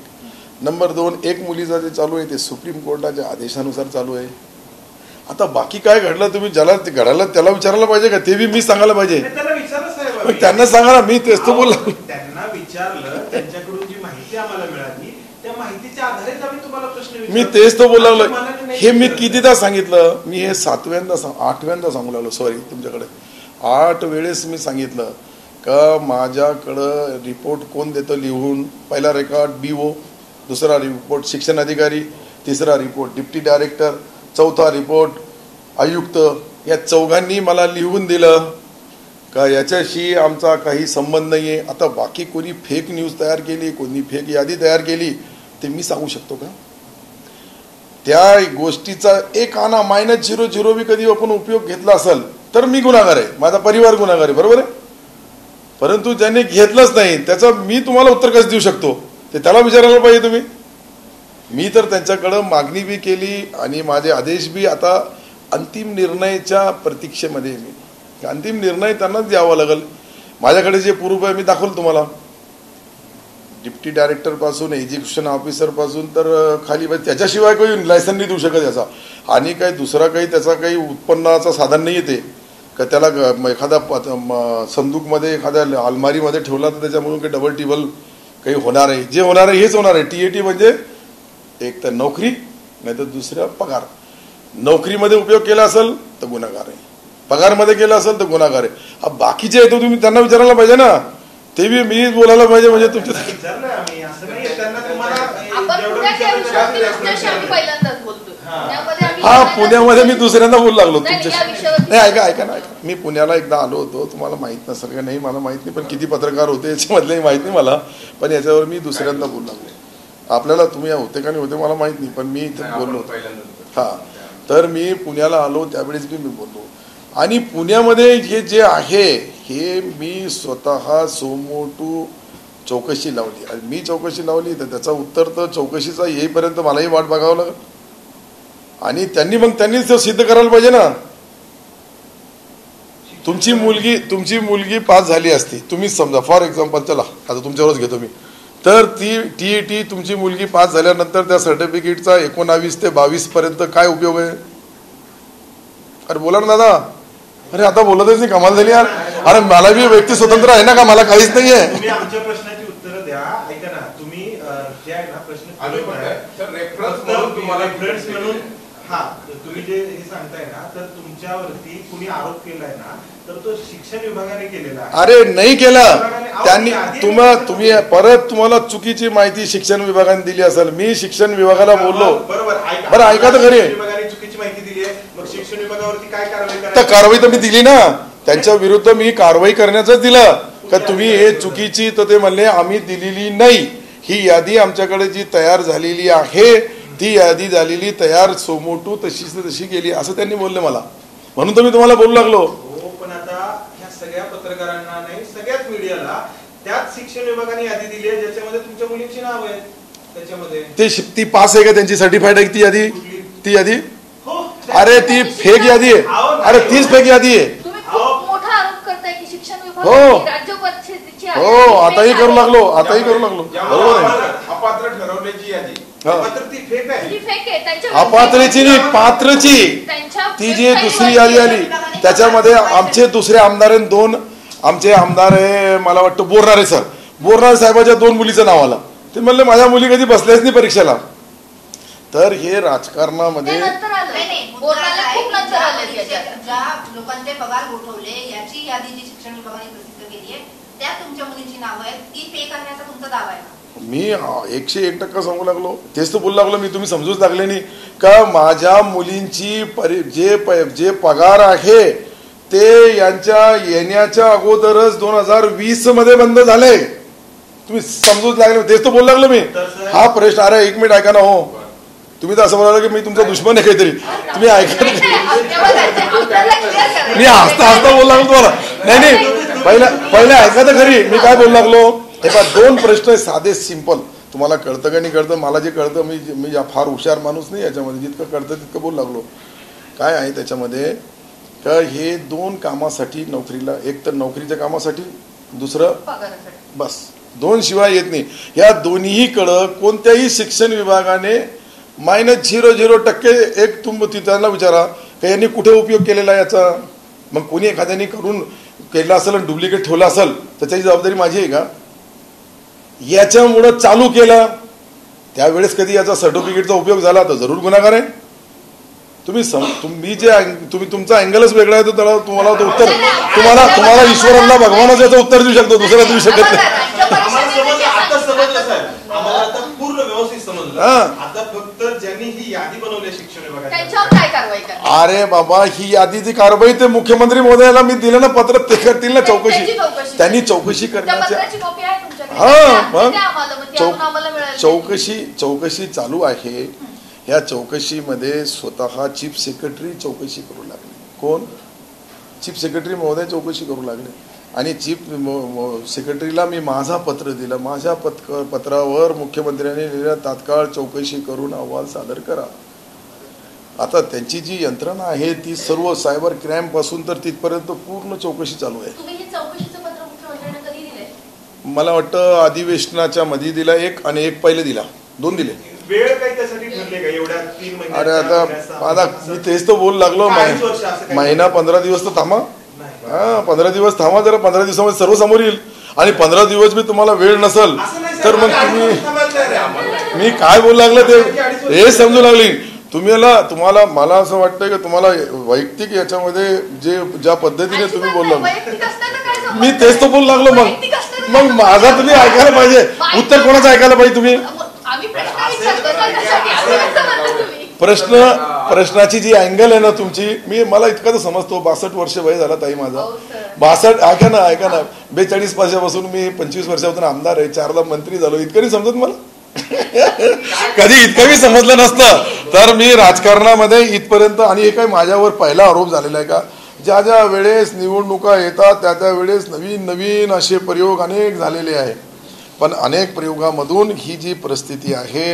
[SPEAKER 1] नंबर 2, एक मुलीचा जे चालू आहे ते सुप्रीम कोर्टाच्या आदेशानुसार चालू आहे. आता बाकी काय घडलं तुम्ही ज्याला घडायला त्याला विचारायला पाहिजे का? ते बी मी सांगायला पाहिजे. त्यांना सांगा ना. मी तेच तो बोलला.
[SPEAKER 2] त्यांना विचारलं, त्यांच्याकडून जी माहिती आम्हाला मिळाली त्या माहितीच्या आधारेच आम्ही तुम्हाला प्रश्न
[SPEAKER 1] मी तेच तो बोलला. हे मी कितीदा सांगितलं. मी हे 8व्यांदा सांगू लागलो. सॉरी, तुमच्याकडे 8 वेळेस मी सांगितलं का माझ्याकडं रिपोर्ट कोण देतं लिहून. पहिला रेकॉर्ड BO, दुसरा रिपोर्ट शिक्षण अधिकारी, तिसरा रिपोर्ट डिप्टी डायरेक्टर, चौथा रिपोर्ट आयुक्त. या चौघांनी मला लिहून दिलं का याच्याशी आमचा काही संबंध नाही आहे. आता बाकी कोणी फेक न्यूज तयार केली, कोणी फेक यादी तयार केली ते मी सांगू शकतो का? त्या गोष्टीचा एक आणा -0 बी कधी आपण उपयोग घेतला असेल तर मी गुन्हेगार आहे, माझा परिवार गुन्हेगार आहे, बरोबर आहे. परंतु ज्यांनी घेतलंच नाही त्याचं मी तुम्हाला उत्तर कसं देऊ शकतो ते त्याला विचारायला पाहिजे तुम्ही. मी तर त्यांच्याकडं मागणी बी केली आणि माझे आदेश बी आता अंतिम निर्णयाच्या प्रतीक्षेमध्ये. मी अंतिम निर्णय त्यांनाच द्यावा लागेल. माझ्याकडे जे प्रूफ आहे मी दाखवलं तुम्हाला. डिप्टी डायरेक्टर पासून एज्युकेशन ऑफिसर पासून तर खाली त्याच्याशिवाय काही लायसन नाही देऊ शकत याचा. आणि काही दुसरा काही त्याचा काही उत्पन्नाचं साधन नाही येते का त्याला एखादा संदूकमध्ये एखाद्या अलमारीमध्ये ठेवला तर त्याच्यामधून काही डबल टिबल काही होणार आहे. जे होणार आहे हेच होणार आहे. TAT म्हणजे एक तर नोकरी नाही तर दुसरा पगार. नोकरीमध्ये उपयोग केला असेल तर गुन्हेगार आहे, पगारमध्ये केला असेल तर गुन्हेगार आहे. बाकीचे येतो तुम्ही त्यांना विचारायला पाहिजे ना. ते बी मीच बोलायला पाहिजे म्हणजे तुमच्या. हा, पुण्यामध्ये मी दुसऱ्यांदा बोलू लागलो तुमच्याशी. नाही ऐका ना. मी पुण्याला एकदा आलो होतो. तुम्हाला माहित नसेल का नाही मला माहित नाही, पण किती पत्रकार होते याच्यामधले माहित नाही मला. पण याच्यावर मी दुसऱ्यांदा बोलू लागलो. आपल्याला तुम्ही होते का नाही होते मला माहित नाही, पण मी इथे बोललो होतो. हा, तर मी पुण्याला आलो त्यावेळेस बी मी बोललो. आणि पुण्यामध्ये हे जे आहे हे मी स्वतः सोमोटू चौकशी लावली आणि मी चौकशी लावली तर त्याचं उत्तर तर चौकशीचा येईपर्यंत मलाही वाट बघावं लागेल आणि त्यांनीच ते सिद्ध करायला पाहिजे ना. तुमची मुलगी पास झाली असती, तुम्ही समजा फॉर एक्झाम्पल, चला आता तुमच्यावरच घेतो मी, तर ती TET तुमची मुलगी पास झाल्यानंतर त्या सर्टिफिकेटचा 19 ते 22 पर्यंत काय उपयोग आहे? अरे बोला ना दादा. अरे आता बोलतच नाही, कमाल झाली यार. अरे मला बी व्यक्ती स्वतंत्र आहे ना का, मला काहीच नाहीये.
[SPEAKER 2] तुम्ही आमच्या प्रश्नाची उत्तरं द्या. ऐका ना, तुम्ही जे आहे ना प्रश्न रेफरन्स म्हणून हा तुम्ही जे हे सांगताय ना, तर तुमच्यावरती कुणी आरोप केलाय ना, तर तो शिक्षण विभागाने केलेला आहे.
[SPEAKER 1] अरे नाही केला त्यांनी. तुम्ही परत तुम्हाला चुकीची माहिती शिक्षण विभागाने दिली असेल. मी शिक्षण विभागाला बोललो. बरं ऐका तर खरी.
[SPEAKER 2] विभागाने चुकीची माहिती दिली आहे, मग शिक्षण विभागावरती काय कारवाई करायची?
[SPEAKER 1] तर कारवाई तर मी दिली ना, त्यांच्या विरुद्ध मी कारवाई करण्याचंच दिलं का तुम्ही हे चुकीची. तर ते म्हणले आम्ही दिलेली नाही, ही यादी आमच्याकडे जी तयार झालेली आहे ती यादी झालेली तयार सोमोटू तशी गेली असं त्यांनी बोलले मला. म्हणून तर मी तुम्हाला बोलू लागलो.
[SPEAKER 2] पण आता ह्या सगळ्या पत्रकारांना नाही, सगळ्याच मीडियाला त्याच शिक्षण विभागाने यादी दिली आहे ज्याच्यामध्ये तुमच्या मुलींची नाव आहेत. त्याच्यामध्ये
[SPEAKER 1] ती पास आहे का, त्यांची सर्टिफाईड आहे ती यादी? ती यादी
[SPEAKER 2] हो.
[SPEAKER 1] अरे ती फेक यादी आहे. अरे तीच फेक यादी आहे.
[SPEAKER 5] तुम्ही खूप मोठा आरोप करताय की शिक्षण
[SPEAKER 1] हो.
[SPEAKER 5] विभाग राज्य परिषदेची
[SPEAKER 1] हो आताही करू लागलो बरोबर आहे.
[SPEAKER 3] अपात्र ठरवण्याची यादी
[SPEAKER 2] ती फेक आहे.
[SPEAKER 1] अपात्रची नाही, पात्रची. ती जी दुसरी यादी आली त्याच्यामध्ये आमचे दुसरे आमदार आहेत, 2 आमचे आमदार आहे, मला वाटतं बोरणारे साहेबाच्या 2 मुलीचं नाव आलं. ते म्हणले माझ्या मुली कधी बसल्याच नाही परीक्षेला. तर हे राजकारणामध्ये
[SPEAKER 4] ज्या लोकांचे पगार गोठवले याची यादी जी शिक्षण विभागाने प्रसिद्ध केली आहे त्या तुमच्या मुलींची नावं आहेत, ती फेक आहे असा तुमचा दावा आहे.
[SPEAKER 1] मी 101% सांगू लागलो. तेच तर बोलू लागलो मी. तुम्ही समजूच लागले नाही का माझ्या मुलींची जे पगार आहे ते यांच्या येण्याच्या अगोदरच 2020 मध्ये बंद झाले. तुम्ही समजूच लागले. तेच तर बोलू लागलो मी. हा प्रश्न. अरे 1 मिनिट ऐका ना. हो तुम्ही तर असं बोलायला की मी तुमचा दुश्मन आहे काहीतरी. तुम्ही ऐका. मी हसता बोलू लागलो तुम्हाला. नाही पहिलं ऐका तर खरी मी काय बोलू लागलो. हे 2 प्रश्न साधे सिंपल. तुम्हाला कळतं का नाही कळतं, मला जे कळतं मी फार हुशार माणूस नाही याच्यामध्ये, जितकं कळतं तितकं बोलू लागलो. काय आहे त्याच्यामध्ये का हे 2 कामासाठी नोकरीला, एक तर नोकरीच्या कामासाठी, दुसरं बस 2 शिवाय येत नाही. या दोन्हीकडं कोणत्याही शिक्षण विभागाने -0.0% एक त्यांना विचारा का यांनी कुठे उपयोग केलेला याचा. मग कोणी एखाद्याने करून केला असेल आणि डुप्लिकेट ठेवला असेल तर त्याची जबाबदारी माझी आहे का? याच्यामुळं चालू केलं त्यावेळेस कधी याचा सर्टिफिकेटचा उपयोग झाला तर जरूर गुन्हेगार आहे. तुम्ही तुमचा अँगलच वेगळा आहे. तर तुम्हाला उत्तर तुम्हाला ईश्वराला भगवानच याचं उत्तर देऊ शकतो, दुसरा देऊ शकत नाही.
[SPEAKER 2] आता पूर्ण व्यवस्थित समजलं. आता फक्त ज्यांनी ही यादी बनवली शिक्षण विभागाने,
[SPEAKER 1] अरे बाबा ही यादीची कारवाई ते मुख्यमंत्री महोदयाला मी दिलं ना पत्र, ते करतील ना चौकशी. त्यांनी चौकशी करण्याची चौकशी चालू आहे. या चौकशीमध्ये स्वतः चीफ सेक्रेटरी चौकशी करू लागले. कोण? चीफ सेक्रेटरी महोदय चौकशी करू लागले. आणि चीफ सेक्रेटरीला मी माझा पत्र दिलं. माझ्या पत्रावर मुख्यमंत्र्यांनी लिहिलं तात्काळ चौकशी करून अहवाल सादर करा. आता त्यांची जी यंत्रणा आहे ती सर्व सायबर क्राईम पासून तर तिथपर्यंत पूर्ण चौकशी चालू आहे. मला वाटतं अधिवेशनाच्या मध्ये दिला एक आणि एक पहिले दिला, 2 दिले.
[SPEAKER 2] वेळ काही त्यासाठी ठरले का एवढ्या 3 महिने?
[SPEAKER 1] अरे आता मी तेच तर बोलू लागलो. महिना 15 दिवस तर थांबा. 15 दिवस थांबा जरा. 15 दिवसामध्ये सर्व समोर येईल. आणि 15 दिवस मी तुम्हाला वेळ नसल तर मग मी काय बोलू लागलं ते हे समजू लागली. तुम्हाला मला असं वाटतं की तुम्हाला वैयक्तिक याच्यामध्ये ज्या पद्धतीने तुम्ही बोलला मी तेच तर बोलू लागलो. मग माझा तुम्ही ऐकायला पाहिजे. उत्तर कोणाचं ऐकायला पाहिजे तुम्ही? प्रश्नाची जी अँगल आहे ना तुमची, मला इतकं तर समजतो. 62 वर्ष वय झाला ताई माझा. 62 ऐका ना 42 वर्षापासून मी 25 वर्षापासून आमदार आहे, 4दा मंत्री झालो. इतकं नाही समजत मला. कधी इतकं मी समजलं नसतं तर मी राजकारणामध्ये इथपर्यंत. आणि हे काय माझ्यावर पहिला आरोप झालेला आहे का? ज्या वेळेस निवडणुका येतात त्या वेळेस नवीन असे प्रयोग अनेक झालेले आहे. पण अनेक प्रयोगामधून ही जी परिस्थिती आहे,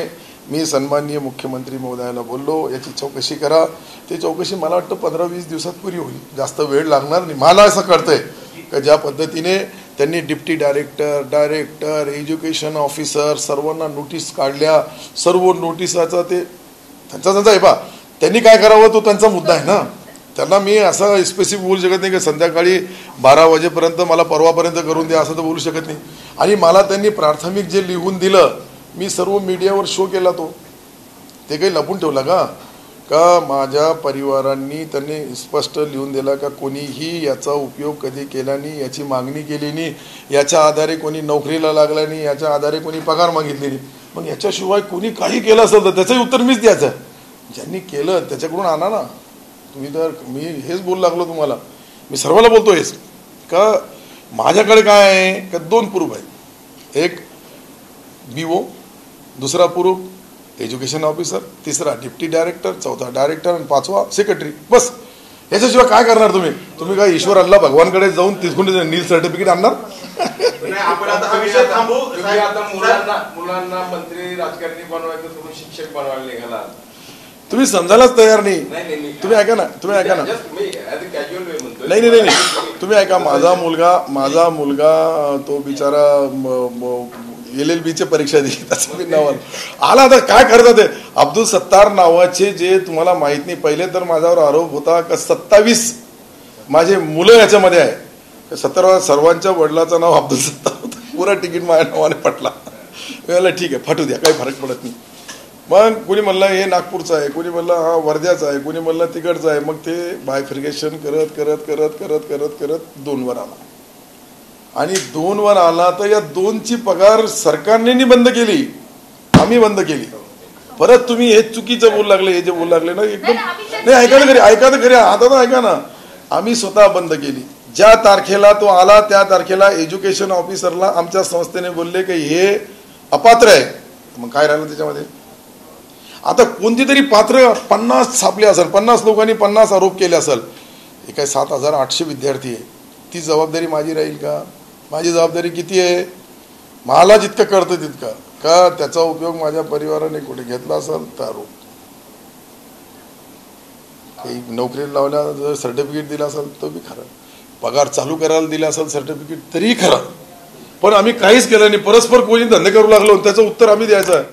[SPEAKER 1] मी सन्माननीय मुख्यमंत्री महोदयाला बोललो याची चौकशी करा. ती चौकशी मला वाटतं 15-20 दिवसात पुरी होईल, जास्त वेळ लागणार नाही. मला असं कळतंय की ज्या पद्धतीने त्यांनी डिप्टी डायरेक्टर एज्युकेशन ऑफिसर सर्वांना नोटीस काढल्या, सर्व नोटिसाचा ते त्यांचा आहे बा, त्यांनी काय करावं तो त्यांचा मुद्दा आहे ना. त्यांना मी असं स्पेसिफिक बोलू शकत नाही की संध्याकाळी 12 वाजेपर्यंत मला परवापर्यंत करून द्या असं तर बोलू शकत नाही. आणि मला त्यांनी प्राथमिक जे लिहून दिलं, मी सर्व मीडियावर शो केला, ते काही लपून ठेवला का माझ्या परिवारांनी त्यांनी स्पष्ट लिहून दिला का कोणीही याचा उपयोग कधी केला नाही, याची मागणी केली नाही, याच्या आधारे कोणी नोकरीला लागला नाही, याच्या आधारे कोणी पगार मागितली नाही. मग याच्याशिवाय कोणी काही केलं असेल तर त्याचंही उत्तर मीच द्यायचं. ज्यांनी केलं त्याच्याकडून आणा ना तुम्ही. तर मी हेच बोलू लागलो तुम्हाला, मी सर्वांना बोलतो हेच का माझ्याकडे काय आहे का 2 प्रूफ आहेत. एक BO, दुसरा प्रूफ एज्युकेशन ऑफिसर, तिसरा डिप्टी डायरेक्टर, चौथा डायरेक्टर आणि 5वा सेक्रेटरी. बस याच्याशिवाय काय करणार तुम्ही काय ईश्वर अल्ला भगवानकडे जाऊन तिथून नील सर्टिफिकेट आणणार?
[SPEAKER 3] आपण आता विषय थांबू. आता मुलांना मंत्री राजकारणी बनवायचं, तुम्ही शिक्षक बनवायला निघाला,
[SPEAKER 1] तुम्ही समजायलाच तयार नाही. तुम्ही ऐका ना नाही तुम्ही ऐका. माझा मुलगा तो बिचारा LLBची परीक्षा दिली, त्याचं मी नाव आला. आता काय करतात ते अब्दुल सत्तार नावाचे, जे तुम्हाला माहित नाही. पहिले तर माझ्यावर आरोप होता का 27 माझे मुलं याच्यामध्ये आहे. 17 सर्वांच्या वडिलाचं नाव अब्दुल सत्तार होतं, पुरा तिकीट माझ्या नावाने पटला. मला ठीक आहे फाटू द्या, काही फरक पडत नाही. मग कोणी म्हणलं हे नागपूरचं आहे, कोणी म्हणलं हा वर्ध्याचा आहे, कोणी म्हणलं तिकडचं आहे. मग ते बायफिर्गेशन करत करत करत करत करत करत 2वर आला. आणि 2वर आला तर या 2ची पगार सरकारने बंद केली, आम्ही बंद केली. परत तुम्ही हे चुकीचं बोलू लागले, हे जे बोलू लागले ना एकदम नाही. ऐका तर खरी आता तर ऐका ना. आम्ही स्वतः बंद केली. ज्या तारखेला तो आला त्या तारखेला एज्युकेशन ऑफिसरला आमच्या संस्थेने बोलले की हे अपात्र आहे. मग काय राहिलं त्याच्यामध्ये? आता कोणती तरी पात्र 50 छापले असेल, 50 लोकांनी 50 आरोप केले असेल. हे काय 7,800 विद्यार्थी आहे, ती जबाबदारी माझी राहील का? माझी जबाबदारी किती आहे? मला जितकं कळतं तितकं, का त्याचा उपयोग माझ्या परिवाराने कुठे घेतला असेल तर आरोप, काही नोकरीला लावल्या जर सर्टिफिकेट दिलं असेल तर बी खरं, पगार चालू करायला दिला असेल सर्टिफिकेट तरी खरं. पण आम्ही काहीच केलं नाही. परस्पर कोणी धंदे करू लागलो, त्याचं उत्तर आम्ही द्यायचं आहे.